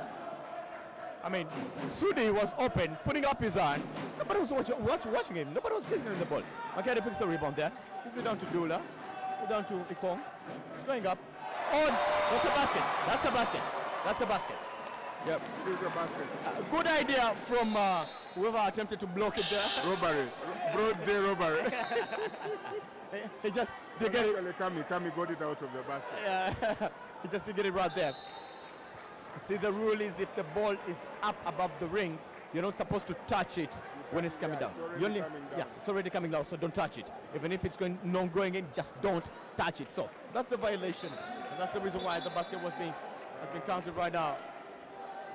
I mean, Sudi was open, putting up his hand. Nobody was watching him. Nobody was getting him the ball. Makiadi picks the rebound there. Gives it down to Dula. Down to Ikong. It's going up. On. That's a basket. That's a basket. That's a basket. Yep. It is a basket. Good idea from whoever attempted to block it there. Robbery. Broad day robbery. He just did get it. Kami got it out of the basket. Yeah. He just did get it right there. See, the rule is if the ball is up above the ring, you're not supposed to touch it when it's coming down. It's already coming down, so don't touch it. Even if it's not going in, just don't touch it. So that's the violation. And that's the reason why the basket has been counted right now.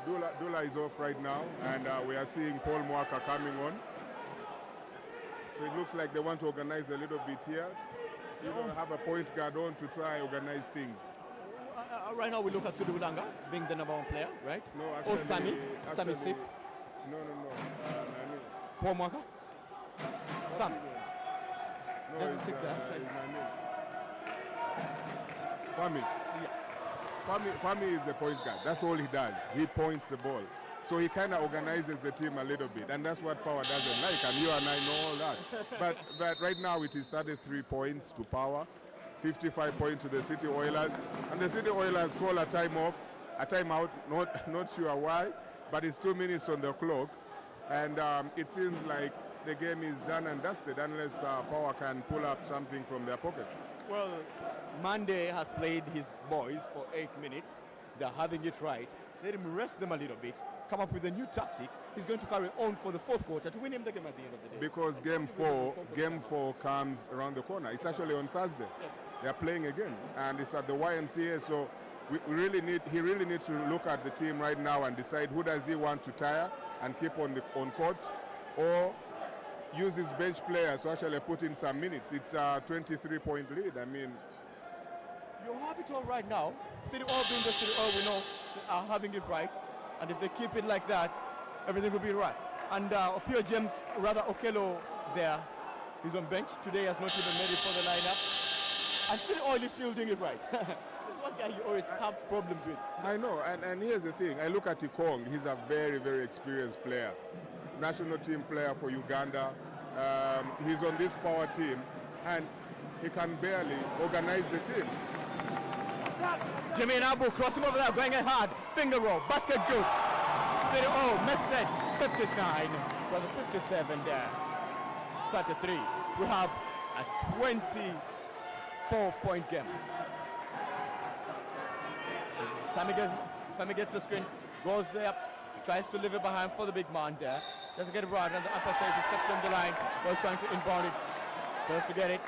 Dula is off right now, and we are seeing Paul Mwaka coming on. So it looks like they want to organize a little bit here. You don't have a point guard on to try organize things. Right now we look at Sudi Wulanga being the number 1 player, right? No, actually. Sami 6. No. Nani. Paul Mwaka? Sam. No, There's a 6 there. Fami. Yeah. Fami is the point guard. That's all he does. He points the ball. So he kind of organizes the team a little bit. And that's what Power doesn't like. And you and I know all that. But right now it is 33 points to Power. 55 points to the City Oilers. And the City Oilers call a timeout, not sure why, but it's 2 minutes on the clock. And it seems like the game is done and dusted unless Power can pull up something from their pocket. Well, Monday has played his boys for 8 minutes. They're having it right. Let him rest them a little bit, come up with a new tactic. He's going to carry on for the fourth quarter to win him the game at the end of the day. Because game four comes around the corner. It's actually on Thursday. Yeah. They're playing again, and it's at the YMCA. So he really needs to look at the team right now and decide who does he want to tire and keep on court, or use his bench players to actually put in some minutes. It's a 23-point lead. I mean, you have it all right now. City Oil being the City Oil, we know they are having it right, and if they keep it like that, everything will be right. And Opio James, rather Okello there, he's on bench. Today has not even made it for the lineup. And City Oil is still doing it right. This is one guy you always have problems with. I know, and here's the thing. I look at Ikong. He's a very, very experienced player. National team player for Uganda. He's on this power team, and he can barely organize the team. Jimmy and Abu crossing over there, going hard. Finger roll, basket good. City Oil, Metset, 59. Well, the 57 there. 33. We have a 24-point game. Sammy gets the screen, goes up, tries to leave it behind for the big man there. Doesn't get it right, and the upper side is stepped on the line while trying to inbound it. Fails to get it.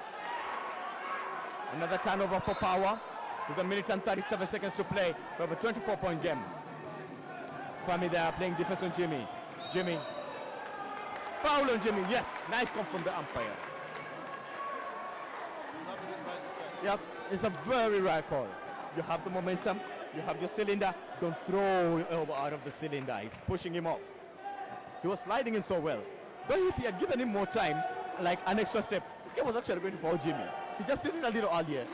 Another turnover for Power with 1 minute and 37 seconds to play. We have a 24-point game. Fami there playing defense on Jimmy. Jimmy. Foul on Jimmy, yes. Nice come from the umpire. Yep, it's a very right call. You have the momentum, you have your cylinder, don't throw your elbow out of the cylinder. He's pushing him off. He was sliding in so well. Though if he had given him more time, like an extra step, this guy was actually going to foul Jimmy. He just did it a little earlier.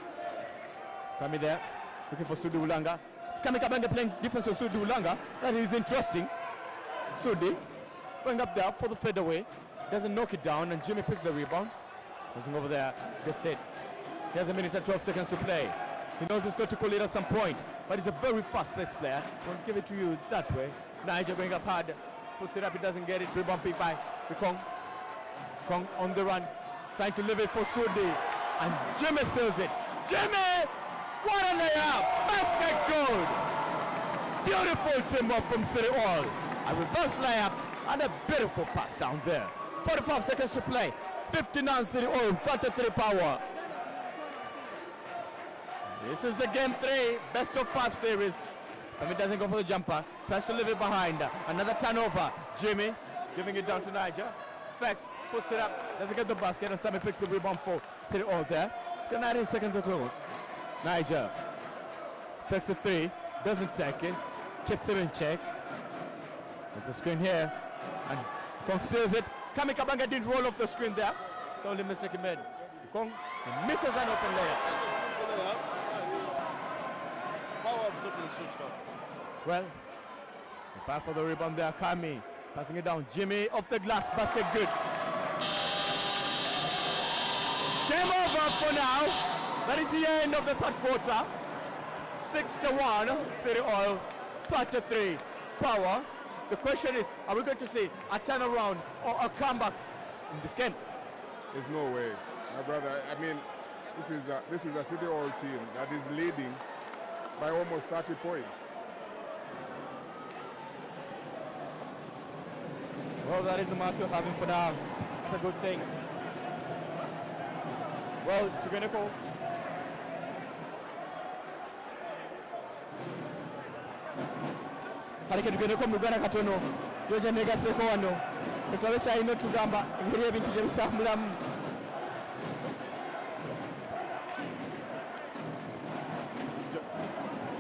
Fami there, looking for Sudi Ulanga. It's Kamikabanga playing defense on Sudi Ulanga. That is interesting. Sudi going up there for the fadeaway. Doesn't knock it down, and Jimmy picks the rebound. Losing over there, gets it. He has 1 minute and 12 seconds to play. He knows he's got to call it at some point, but he's a very fast-paced player. Won't give it to you that way. Niger going up hard. Puts it up, he doesn't get it. Rebound pick by Kong. Kong on the run, trying to leave it for Sudi. And Jimmy steals it. Jimmy! What a layup! Basket good! Beautiful teamwork from City Oil. A reverse layup and a beautiful pass down there. 45 seconds to play. 59 City Oil, 33 Power. This is the game 3, best of 5 series. And it doesn't go for the jumper. Tries to leave it behind. Another turnover. Jimmy giving it down to Niger. Fex puts it up. Doesn't get the basket. And Sammy picks the rebound for City Oil there. It's got 19 seconds to go. Niger. Fex the 3. Doesn't take it. Keeps it in check. There's the screen here. And Kong steals it. Kamikabanga didn't roll off the screen there. It's only mistake made. Kong misses an open layup. Power totally switched off. Well, the fight for the rebound there, Kami passing it down. Jimmy off the glass, basket good. Game over for now. That is the end of the third quarter. 6-1, City Oil, 33 Power. The question is, are we going to see a turnaround or a comeback in this game? there's no way, my brother. I mean, this is a City Oil team that is leading by almost 30 points. Well, that is the match we're having for now. It's a good thing. Well, Tugeneko. Kalike Tugeneko mugana katono. Georgia nega seko wano. Tukabe cha ino tugamba ngeri ebintu gye bitambulamu.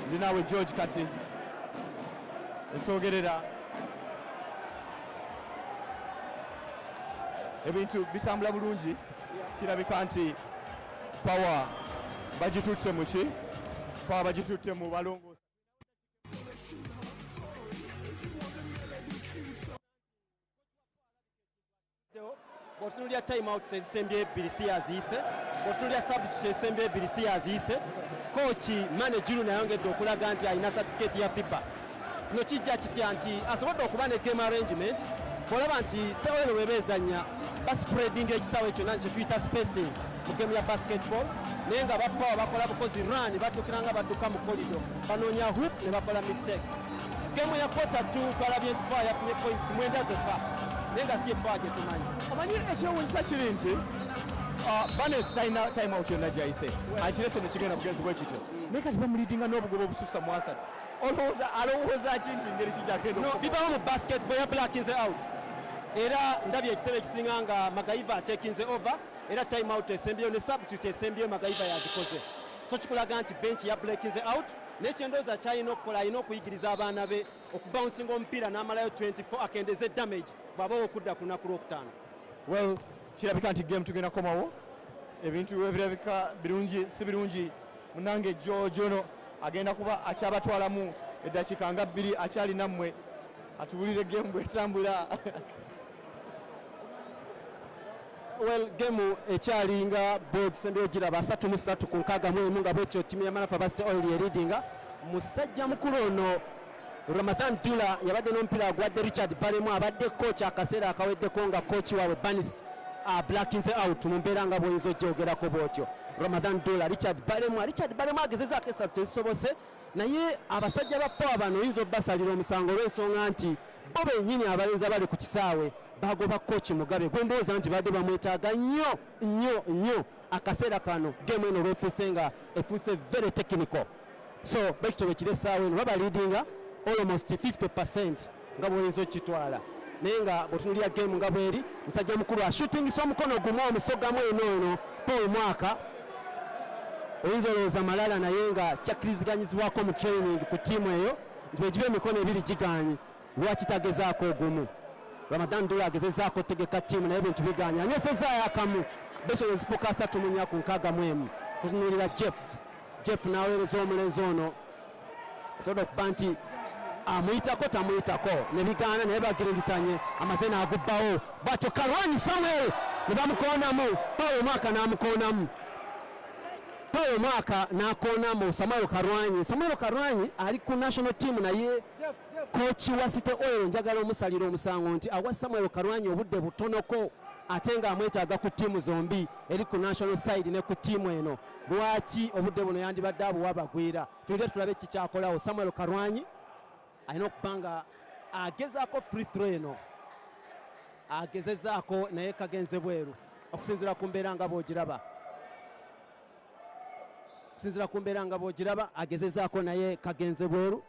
Ndinawe George kati. Etwogerera. Ebintu bitambula bulungi. Kirabika nti Power bagitutte mu ki? Power bagitutte mu balongo. Bw'otunuulira time out ezisembye ebbiri si yaziise, bw'otunuulira substitute ezisembye ebbiri si yaziise, kooki manager naye ayongedde okulaga nti alina certificate ya FIBA. Kino kijja kitya nti asobodde okuba ne game arrangement, bw'olaba nti City Oilers bwe beezannya baspreading ekisaawe kyonna kye tuyita spacing. mu game ya basketball naye nga bapawa bakola bukozi run batukira nga badduka mu kolido banoonya hoop ne bakola mistakes. Game ya quarter 2 twalabye nti pawa yafunye points mwenda zokka naye nga si ye pawa gye tumanyi. Omanyi ekyewuunyisa kiri nti Banes talina time out yonna gy'ayise akirese ne kigenda bugenzi bwe kityo naye kati bamuliidinga n'obugoba obusussa mu asatu alowooza ki nti ngeri kijakenda bibawo mu basketball ya blackinze out era ndabye ekiseera ekisinga nga Magayiva atekinze over era time out esembyeyo ne substitute esembyeyo Magayiva yagikoze so kikulaga nti bench ya blackinze out n'ekyendooza kyalina okukola alina okuyigiriza abaana be okubouncing omupiira n'amalayo 24 akendeze damage bw'abawo okudda ku lunaku lwokutaano. well kirabika nti game tugenda komawo ebintu ebirabika birungi si birungi munange jono agenda kuba akyabatwalamu eddakiika nga 2 akyalina mmwe atubulire game bwetambula. well game ekyalinga boards mbyo giraba 3-3 ku 61 nga bwekyo timu ya Manafa Basket Oil yeridinga musajja mukulu ono Ramadhan Dula yabadde n'omupiira agwadde Richard Balemu abadde coach akaseera akaweddeko nga coach waabwe Banis blackinze out mu mbeera nga bw'oyinza ogyogerako bw'otyo. Ramadhan Dula Richard Balemu agezezaako esatu tezisobose naye abasajja ba pawa bano oyinza obbasalira omusango olw'ensonga nti bo bennyini abalenzi abali ku kisaawe bagoba coach Mugabe gwe ndowooza nti badde bamwetaaga nnyo akaseera kano game eno olwefuuse nga efuuse very technical so bekito bekire essaawa eno baba leadinga almost 50% nga bw'oyinza okitwala naye nga bwetunulira game nga bweri musajja mukulu ashootingisa omukono gumu omusogamu eno Paul Mwaka oyinza olowooza malala naye nga kyakkiriziganyizibwako mu training ku tiimu eyo nti bwegiba emikono ebiri giganyi lwaki tagezaako ogumu. Ramadan Dula agezezaako tegeka tiimu naye bintu biganya anyesezaayo akamu beso ezifuuka 3 ku 61. tutunulira Jeff n'aweereza omulenzi ono asobola okuba nti amuyitako tamuyitako ne bigaana naye bagiringitanye amaze n'agubbawo bwatyo Karwanyi Samuel ne bamukoonamu Paul Mwaka n'amukoonamu Paul Mwaka n'akoonamu Samuel Karwanyi ali ku national team naye coach wa City Oil njagala omusalira omusango nti awa Samuel Karwanyi obudde butonoko ate nga amwetaaga ku tiimu zombi eri ku national side ne ku tiimu eno lwaki obudde buno yandibadde abo wabagwira tulire tulabe kikyakolawo. Samuel Karwanyi alina okuba nga agezaako free throw eno agezezaako naye kagenze bweru okusinziira ku mbeera nga bw'ogiraba agezezaako naye kagenze bweru.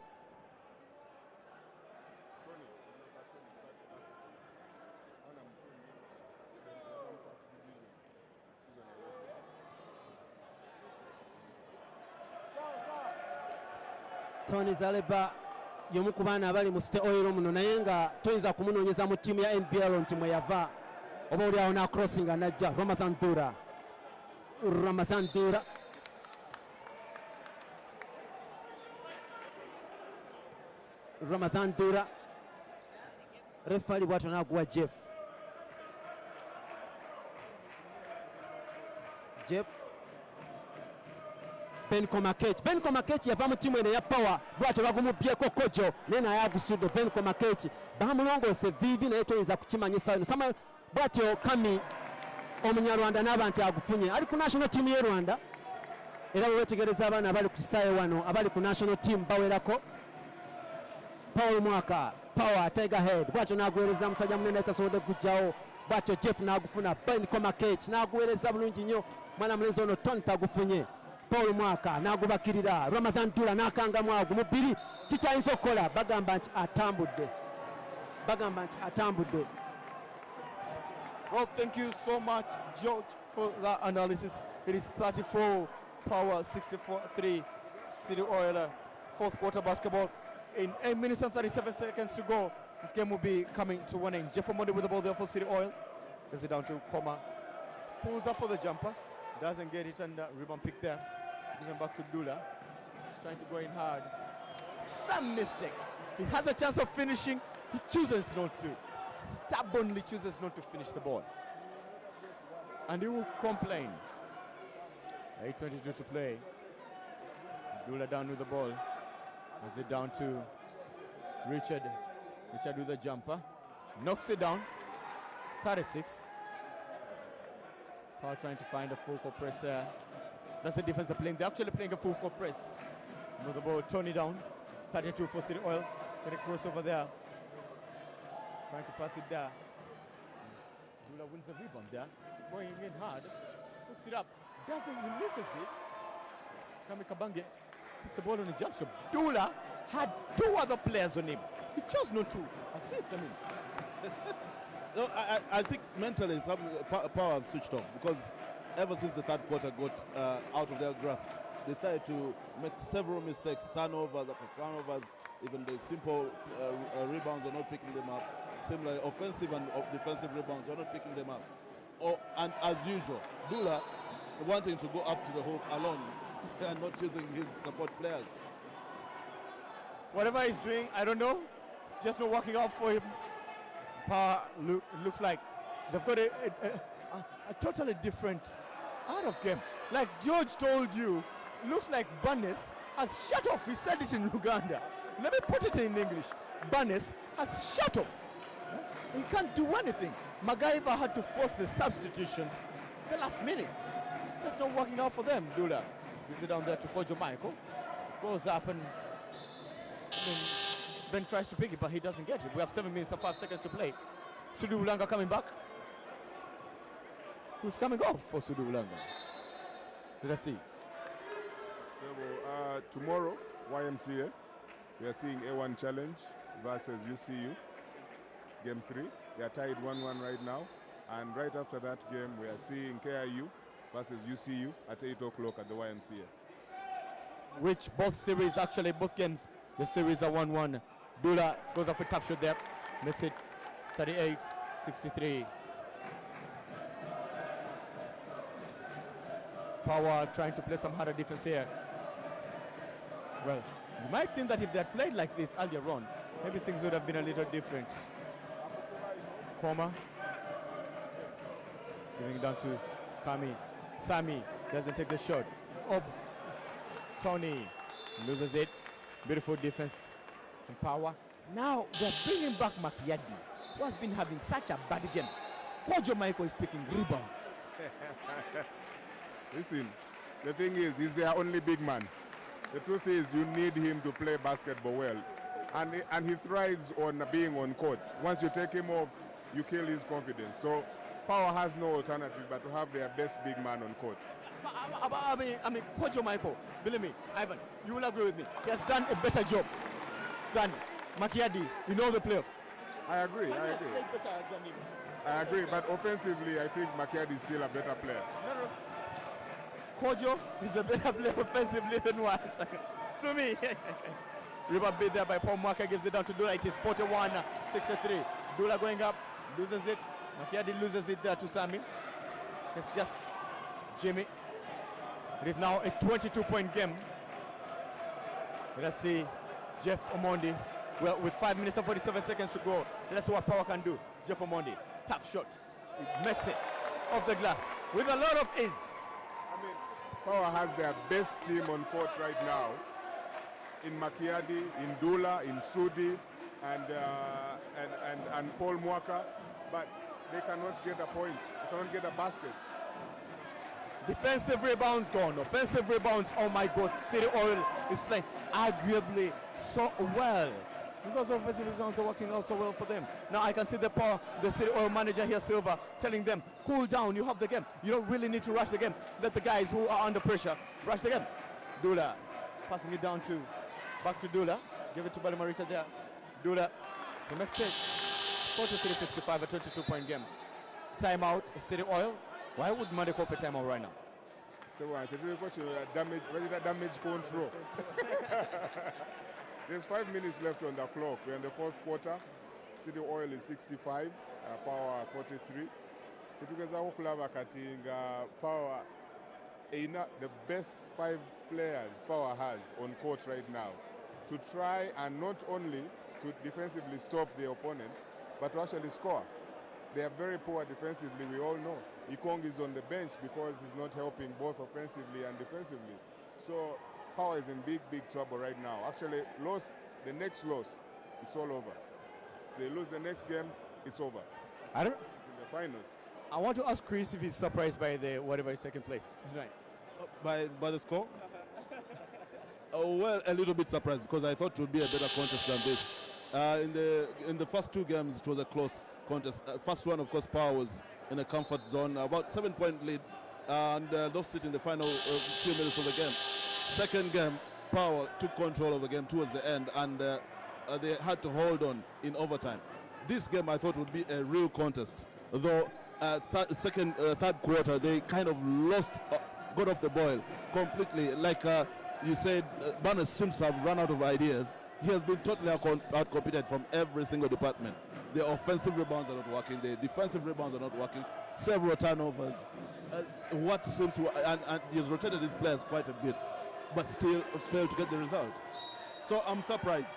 Tony Zaleba y'omu ku baana abali mu City Oil muno naye nga toyinza kumunoonyeza mu ttiimu ya NBL nti mwe yava oba oli awo n'acrossing anajja. Ramadhan Dura refali bwatyo n'aguwa Jeff Ben Komakech yava mu ttiimu eno eya Power bwatyo bagumubyeko Kojo naye naye agusudde Ben Komakech bamulongoose viivi naye toyinza kukimanyisa eno Samuel bwatyo Kami omunyarwanda n'aba nti agufunye ali ku national team y'e Rwanda era wewetegereza abaana abali ku kisaawe wano abali ku national team bawerako. Paul Mwaka Power Tigerhead bwatyo n'aguweereza musajja munene tasobodde kugjawo bwatyo Jeff n'agufuna Ben Komakech n'aguweereza bulungi nnyo mwana mulenzi ono Tony tagufunye. Paul Mwaka n'agubakirira Ramadhan Dula n'akangamu ago mu bbiri kikyayinza okukola bagamba nti atambudde. Well, thank you so much, George, for that analysis. It is 34 Power, 64-3 City Oil, fourth quarter basketball. In 8 minutes and 37 seconds to go, this game will be coming to an end. Jeff Omondi with the ball there for City Oil. Gets it down to Koma. Pulls up for the jumper. Doesn't get it, and rebound pick there. Giving back to Dula. He's trying to go in hard. Some mistake. He has a chance of finishing. He chooses not to. Stubbornly chooses not to finish the ball. And he will complain. 8:22 to play. Dula down with the ball. Has it down to Richard. Richard with the jumper. Knocks it down. 36. Power trying to find a full court press there. That's the defense they're playing. They're actually playing a full court press. Move the ball, turn it down. 32 for City Oil. Get a cross over there. Trying to pass it there. Dula wins the rebound there. Going in hard. Puts it up. Doesn't, he misses it. Kami Kabange puts the ball on the jump. So Dula had 2 other players on him. He chose not to assist. I mean, No, I think mentally Power have switched off because ever since the third quarter got out of their grasp, they started to make several mistakes, turnovers after turnovers, even the simple rebounds are not picking them up. Similarly, offensive and defensive rebounds are not picking them up. And as usual, Dula wanting to go up to the hoop alone and not using his support players. Whatever he's doing, I don't know. It's just not working out for him. Power looks like they've got a totally different out of game. Like George told you, looks like Barnes has shut off. He said it in Uganda. Let me put it in English. Barnes has shut off. He can't do anything. MacGyver had to force the substitutions the last minutes. It's just not working out for them. Dula gives it down there to Kojo Michael. Goes up and then Ben tries to pick it, but he doesn't get it. We have 7 minutes and 5 seconds to play. Sudu Ulanga coming back. Who's coming off for Sudu Ulanga? Let's see. So tomorrow, YMCA, we are seeing A1 Challenge versus UCU. Game 3. They are tied 1-1 right now. And right after that game, we are seeing KIU versus UCU at 8 o'clock at the YMCA. Which both series, actually both games, the series are 1-1. Dula goes up with tough shot there. Makes it 38-63. Power trying to play some harder defense here. Well, you might think that if they had played like this earlier on, maybe things would have been a little different. Koma giving it down to Kami. Sami doesn't take the shot. Oh, Tony loses it. Beautiful defense and Power. Now they're bringing back Makiadi, who has been having such a bad game. Kojo Michael is picking rebounds. Listen, the thing is, he's their only big man. The truth is, you need him to play basketball well. And he thrives on being on court. Once you take him off, you kill his confidence. So Power has no alternative but to have their best big man on court. I mean, Kojo Michael, believe me, Ivan, you will agree with me. He has done a better job than Makiadi in all the playoffs. I agree. I agree, but offensively, I think Makiadi is still a better player. No. Kojo is a better player offensively than was. To me. Rebound bid there by Paul Mwaka, gives it down to Dula. It is 41-63. Dula going up, loses it. Makiadi loses it there to Sami. It's just Jimmy. It is now a 22-point game. Let's see Jeff Omondi. Well, with 5 minutes and 47 seconds to go, let's see what Power can do. Jeff Omondi, tough shot. He makes it off the glass with a lot of ease. I mean, Power has their best team on court right now. In Makiadi, in Dula, in Sudi, and Paul Mwaka, but they cannot get a point. They cannot get a basket. Defensive rebounds gone. Offensive rebounds, oh my God, City Oil is playing arguably so well. Because offensive rebounds are working out so well for them. Now I can see the City Oil manager here, Silva, telling them, cool down, you have the game. You don't really need to rush the game. Let the guys who are under pressure rush the game. Dula, passing it down to, back to Dula. Give it to Balimarita there. Dula, he makes it 43-65, a 22-point game. Timeout, City Oil. Why would Mande call for timeout right now? So damage control. There's 5 minutes left on the clock. We're in the fourth quarter. City Oil is 65, Power 43. Tugeza okulaba kati nga Power the best 5 players Power has on court right now to try and not only to defensively stop the opponents, but to actually score. They are very poor defensively, we all know. Ikong is on the bench because he's not helping both offensively and defensively. So Power is in big trouble right now. Actually, the next loss, it's all over. If they lose the next game, it's over. I don't. It's in the finals. I want to ask Chris if he's surprised by the whatever is second place tonight. By the score? Well, a little bit surprised because I thought it would be a better contest than this. In the first two games, it was a close contest. First one, of course, Power was in a comfort zone, about 7-point lead, and lost it in the final few minutes of the game. Second game, Power took control of the game towards the end, and they had to hold on in overtime. This game, I thought, would be a real contest, though third quarter, they kind of lost, got off the boil completely. Like you said, Barnes seems to have run out of ideas. He has been totally outcompeted from every single department. The offensive rebounds are not working. The defensive rebounds are not working. Several turnovers. What seems to, and he's rotated his players quite a bit, but still failed to get the result. So I'm surprised.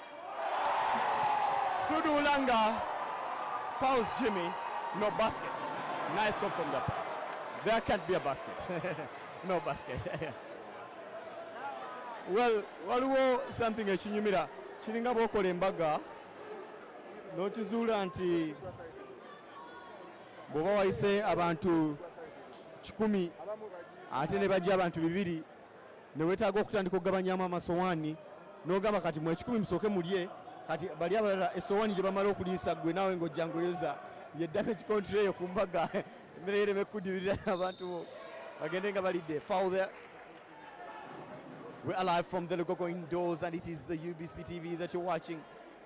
Sudu Langa fouls Jimmy. No basket. Nice goal from the. There can't be a basket. No basket. Well, waliwo something ekinyumira kiringa bwokola embaga n'okizuula nti bw'oba wayise abantu 100 ate ne bajja abantu 200 ne weetaaga okutandika okugabanyamu amasowaani n'ogamba kati mwe 10 musooke mulye kati bali abalala essowaani gye bamala okuliisa gwe naawe ng'ojja ngoyoza yeddako ekikontire eyo ku mbaga emmere yereme kudibirira abantu bagende nga balidde. Foul there. We're alive from the Lugogo indoors, and it is the UBC TV that you're watching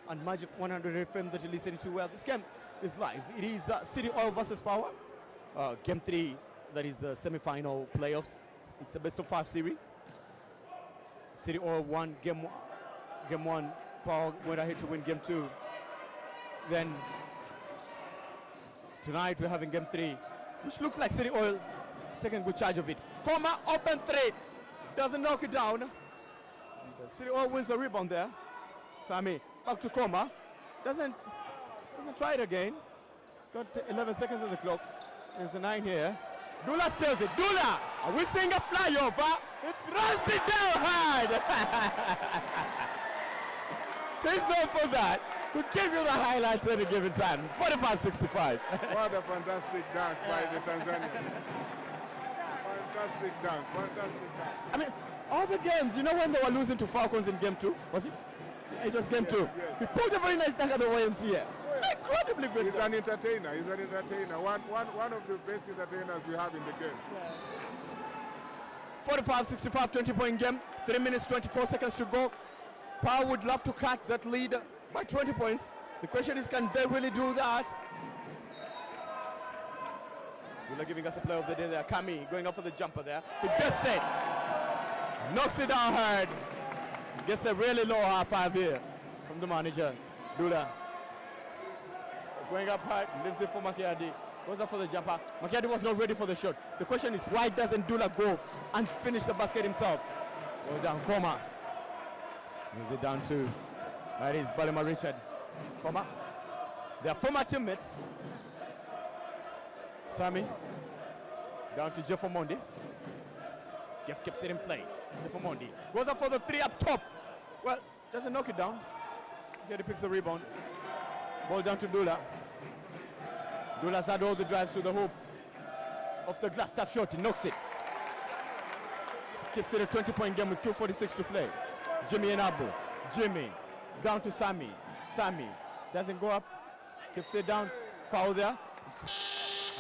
and Magic 100 FM that you're listening to. Well, this game is live. It is City Oil versus Power. Game 3, that is the semi-final playoffs. It's a best-of-5 series. City Oil won game 1. Power went ahead to win game 2. Then tonight we're having game 3, which looks like City Oil is taking good charge of it. Koma, open 3. Doesn't knock it down. City Oil wins the rebound there. Sami back to Koma. Doesn't try it again. It's got 11 seconds on the clock. There's a 9 here. Dula steals it. Dula! Are we seeing a flyover? It runs it down hard. There's no for that. To give you the highlights at a given time. 45-65. What a fantastic dunk by the Tanzanians. Fantastic dunk. I mean, all the games, you know when they were losing to Falcons in game 2? Was it? Yeah, it was game 2. Yes. He pulled a very nice dunk at the YMCA. Incredibly good. He's an entertainer. One of the best entertainers we have in the game. 45-65, 20-point game. 3 minutes, 24 seconds to go. Power would love to cut that lead by 20 points. The question is, can they really do that? We're giving us a play of the day there. Kami going up for the jumper there. He gets it. Knocks it down hard. Gets a really low high five here from the manager. Dula. Going up hard. Leaves it for Makiadi. Goes up for the jumper. Makiadi was not ready for the shot. The question is, why doesn't Dula go and finish the basket himself? Well down. Koma. Moves it down to, that is Balema Richard. Koma. They are former teammates. Sami, down to Jeff Omondi. Jeff keeps it in play. Jeff Omondi goes up for the 3 up top. Well, doesn't knock it down. He picks the rebound. Ball down to Dula. Dula's had all the drives to the hoop. Off the glass, tough shot, he knocks it. Keeps it a 20-point game with 2:46 to play. Jimmy and Abu. Jimmy, down to Sami. Sami doesn't go up. Keeps it down. Foul there.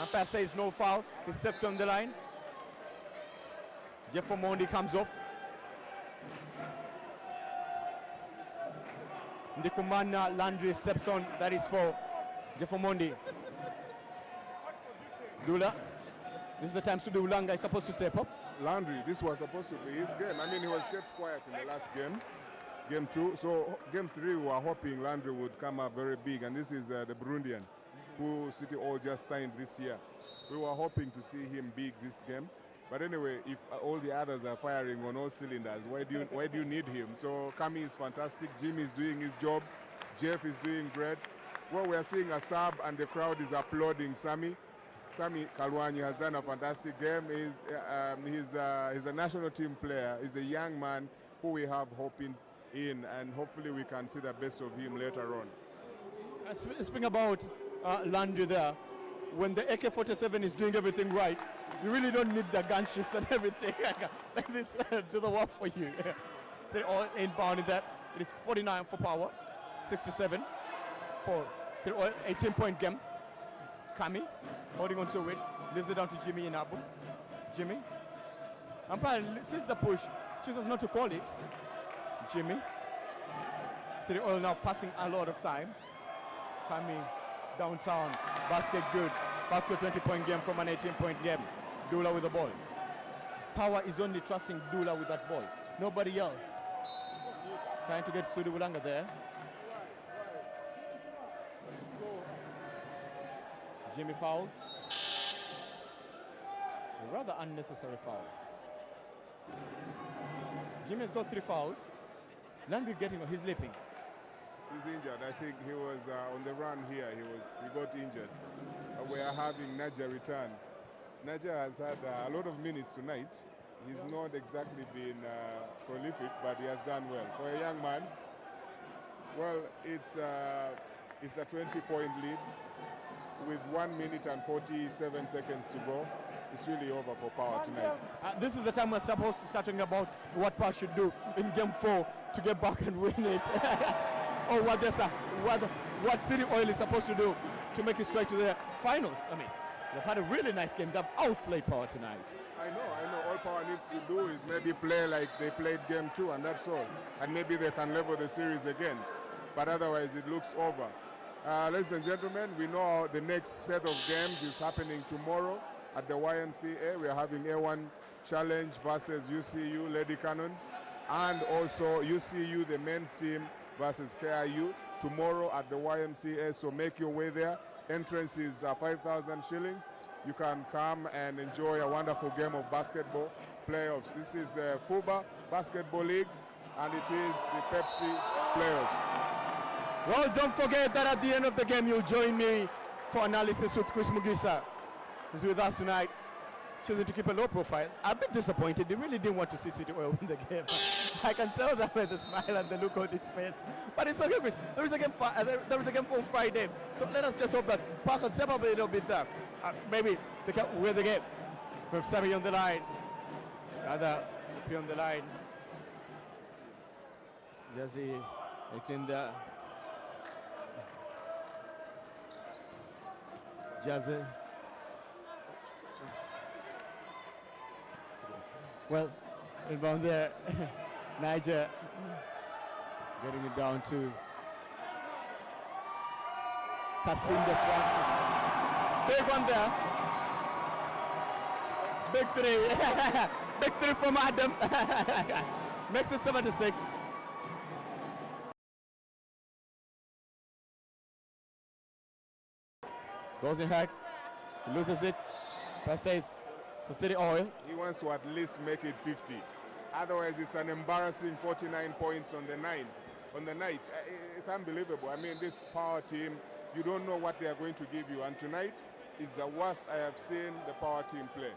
Umpire says no foul. He stepped on the line. Jeff Omondi comes off. Ndikumana Landry steps on. That is for Jeff Omondi. Dula. This is the time Sudu Ulanga is supposed to step up. Landry, this was supposed to be his game. I mean, he was kept quiet in the last game, game 2. So game 3, we were hoping Landry would come up very big. And this is the Burundian who City All just signed this year. We were hoping to see him big this game. But anyway, if all the others are firing on all cylinders, why do you need him? So Kami is fantastic. Jimmy is doing his job. Jeff is doing great. Well, we are seeing a sub and the crowd is applauding Sami. Sami Kalwanyi has done a fantastic game. He's a national team player. He's a young man who we have hope in, and hopefully we can see the best of him later on. Speaking about Landry there, when the AK-47 is doing everything right, you really don't need the gun shifts and everything. Let this do the work for you. City Oil inbound in that. It is 49 for Power, 67 for City Oil. 18-point game. Kami holding on to it, leaves it down to Jimmy Inabu. Jimmy. Umpire sees the push, chooses not to call it. Jimmy. City Oil now passing a lot of time. Coming downtown, basket good. Back to a 20-point game from an 18-point game. Dula with the ball. Power is only trusting Dula with that ball. Nobody else. Trying to get Sudi Bulanga there. Jimmy fouls. A rather unnecessary foul. Jimmy's got 3 fouls. Landry he's leaping. He's injured. I think he was on the run here. He got injured. We are having Naja return. Naja has had a lot of minutes tonight. He's not exactly been prolific, but he has done well. For a young man, well, it's a 20-point lead with 1 minute and 47 seconds to go. It's really over for Power tonight. This is the time we're supposed to start talking about what Power should do in Game 4 to get back and win it. Or what City Oil is supposed to do to make it straight to the finals. I mean, they've had a really nice game. They've outplayed Power tonight. I know. All Power needs to do is maybe play like they played Game 2, and that's all. And maybe they can level the series again. But otherwise, it looks over. Ladies and gentlemen, we know the next set of games is happening tomorrow at the YMCA. We are having A1 Challenge versus UCU Lady Cannons, and also UCU, the men's team, versus KIU tomorrow at the YMCA. So make your way there. Entrance is 5,000 shillings. You can come and enjoy a wonderful game of basketball playoffs. This is the FUBA Basketball League, and it is the Pepsi playoffs. Well, don't forget that at the end of the game, you'll join me for analysis with Chris Mugisa, who's with us tonight, choosing to keep a low profile. I'm a bit disappointed. They really didn't want to see City Oil win the game. I can tell that by the smile and the look on his face. But it's okay, Chris. There is a game for Friday. So let us just hope that Park will step up a little bit there. Maybe they can win the game. With Sammy on the line. Rather, be on the line. Jazzy, it's in there. Jazzy. Well, inbound there. Niger getting it down to Kasimba Francis. Big one there. Big 3. Big 3 from Adam. Makes it 76. Goes in hard. He loses it. Passes. It's for City Oil. He wants to at least make it 50. Otherwise, it's an embarrassing 49 points on the night. It's unbelievable. I mean, this Power team, you don't know what they are going to give you. And tonight is the worst I have seen the Power team play.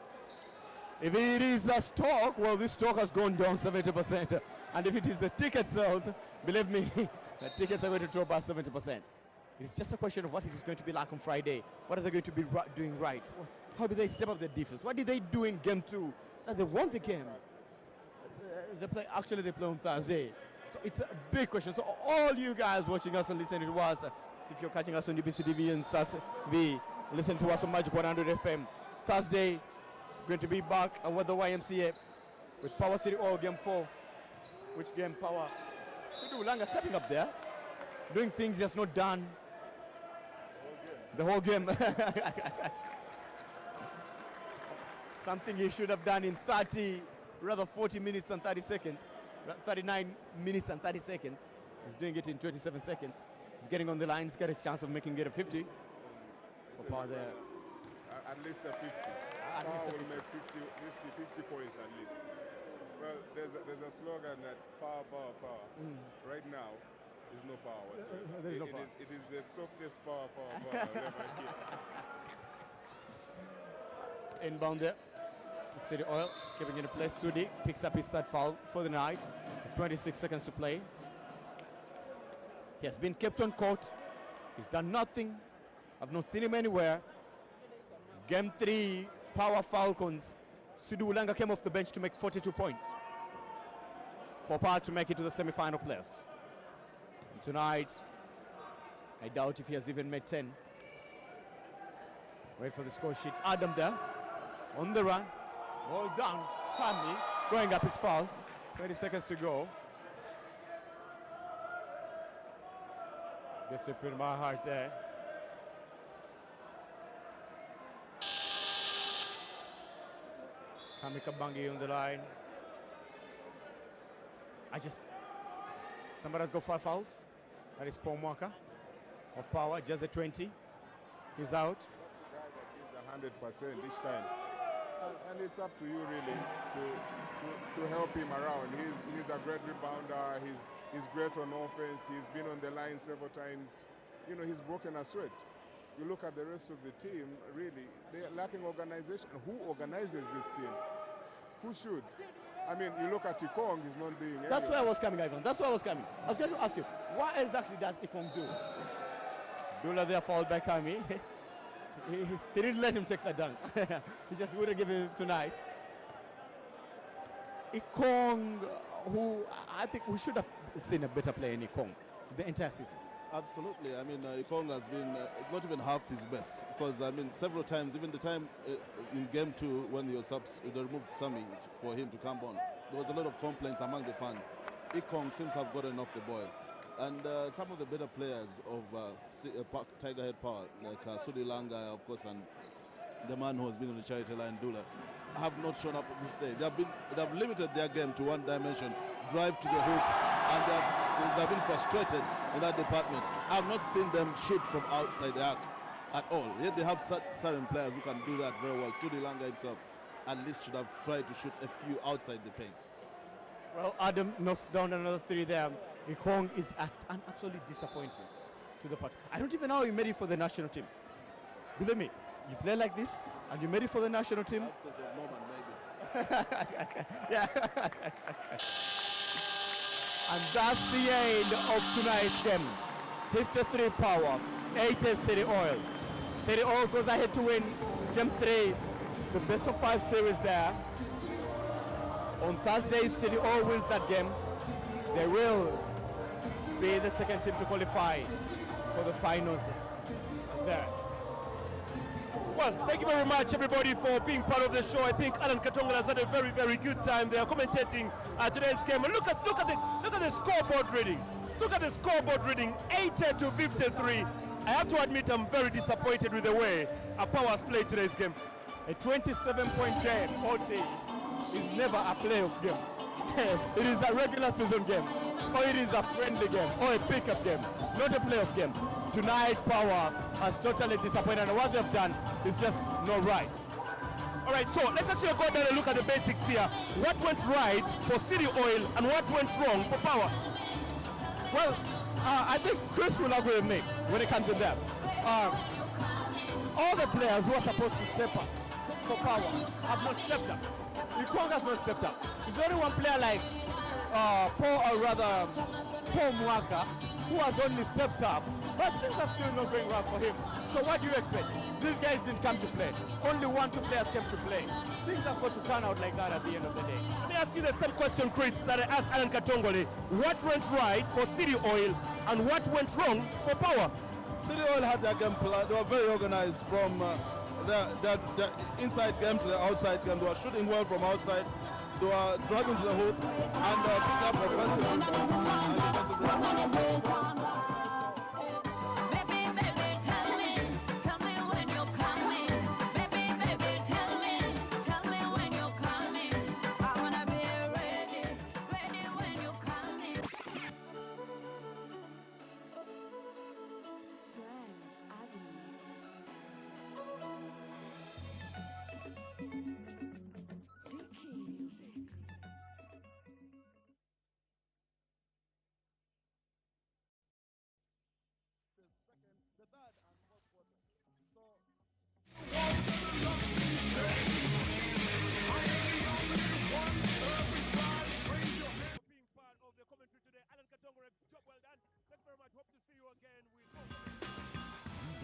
If it is a stock, well, this stock has gone down 70%. And if it is the ticket sales, believe me, the tickets are going to drop by 70%. It's just a question of what it is going to be like on Friday. What are they going to be doing right? How do they step up their defense? What did they do in Game 2 that they won the game? They play on Thursday. So it's a big question. So all you guys watching us and listening to us, if you're catching us on UBC TV and Start V, listen to us on Magic 100 FM. Thursday, going to be back at the YMCA with Power City Oil Game 4. Which game Power? Sudi Ulanga stepping up there, doing things he has not done the whole game. Something he should have done in 40 minutes and 30 seconds. 39 minutes and 30 seconds. He's doing it in 27 seconds. He's getting on the line. He's got a chance of making it a 50. For Power there. At least a 50. Power will make 50 points at least. Well, there's a slogan that power. Right now, there's no power whatsoever. There is no power. It is the softest power I'll ever get. Inbound there. City Oil keeping it in place. Sudi picks up his third foul for the night. 26 seconds to play. He has been kept on court. He's done nothing. I've not seen him anywhere. Game 3, Power Falcons. Sidu Ulanga came off the bench to make 42 points for Power to make it to the semi-final playoffs. And tonight, I doubt if he has even made 10. Wait for the score sheet. Adam there, on the run. All down. Kami going up his foul. 20 seconds to go. Gets it in my heart there. Kami Kabangi on the line. Somebody has got 5 fouls. That is Paul Mwaka of Power, just a 20. He's out. That's the guy that gives 100% each time. And it's up to you really to help him around. He's a great rebounder. He's great on offense. He's been on the line several times. You know, he's broken a sweat. You look at the rest of the team, really, they're lacking organization. Who organizes this team? Who should? I mean, you look at Ikong, he's not doing anything. That's where I was coming, Ivan. That's where I was coming. I was going to ask you, what exactly does Ikong do? Dula there fouled by Kami. He didn't let him take the dunk. He just wouldn't give it tonight. Ikong, who I think we should have seen a better player in Ikong the entire season. Absolutely. I mean, Ikong has been not even half his best, because I mean, several times, even the time in game 2 when they removed Sami for him to come on, there was a lot of complaints among the fans. Ikong seems to have gotten off the boil, and some of the better players of Tigerhead Power, like Sudi Langa, of course, and the man who has been on the charity line, Dula, have not shown up this day. They have limited their game to one dimension, drive to the hoop, and they've been frustrated in that department. I have not seen them shoot from outside the arc at all. Yet they have certain players who can do that very well. Sudi Langa himself at least should have tried to shoot a few outside the paint. Well, Adam knocks down another 3 there. Ikong is an absolute disappointment to the party. I don't even know how he made it for the national team. Believe me, you play like this and you made it for the national team. Absence of Norman, maybe. Yeah. And that's the end of tonight's game. 53 Power, 80 City Oil. City Oil goes ahead to win game 3, the best of 5 series there. On Thursday, if City Oil wins that game, they will be the second team to qualify for the finals there. Well, thank you very much, everybody, for being part of the show. I think Alan Katonga has had a very, very good time. They are commentating today's game. And look at the scoreboard reading. Look at the scoreboard reading, 80 to 53. I have to admit, I'm very disappointed with the way Power has played today's game. A 27-point game, 40, is never a playoff game. It is a regular season game, or it is a friendly game, or a pickup game, not a playoff game. Tonight, Power has totally disappointed, and what they've done is just not right. All right, so let's actually go down and look at the basics here. What went right for City Oil and what went wrong for Power? Well, I think Chris will agree with me when it comes to that. All the players who are supposed to step up for Power have not stepped up. Ikong has not stepped up. There's only one player like Paul Mwaka, who has only stepped up, but things are still not going well for him. So what do you expect? These guys didn't come to play. Only 1-2 players came to play. Things have got to turn out like that at the end of the day. Let me ask you the same question, Chris, that I asked Alan Katongole. What went right for City Oil and what went wrong for Power? City Oil had their game plan. They were very organized from the inside game to the outside game. They were shooting well from outside. They were driving to the hoop and picking up offensively.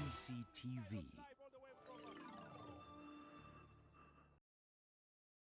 UBC TV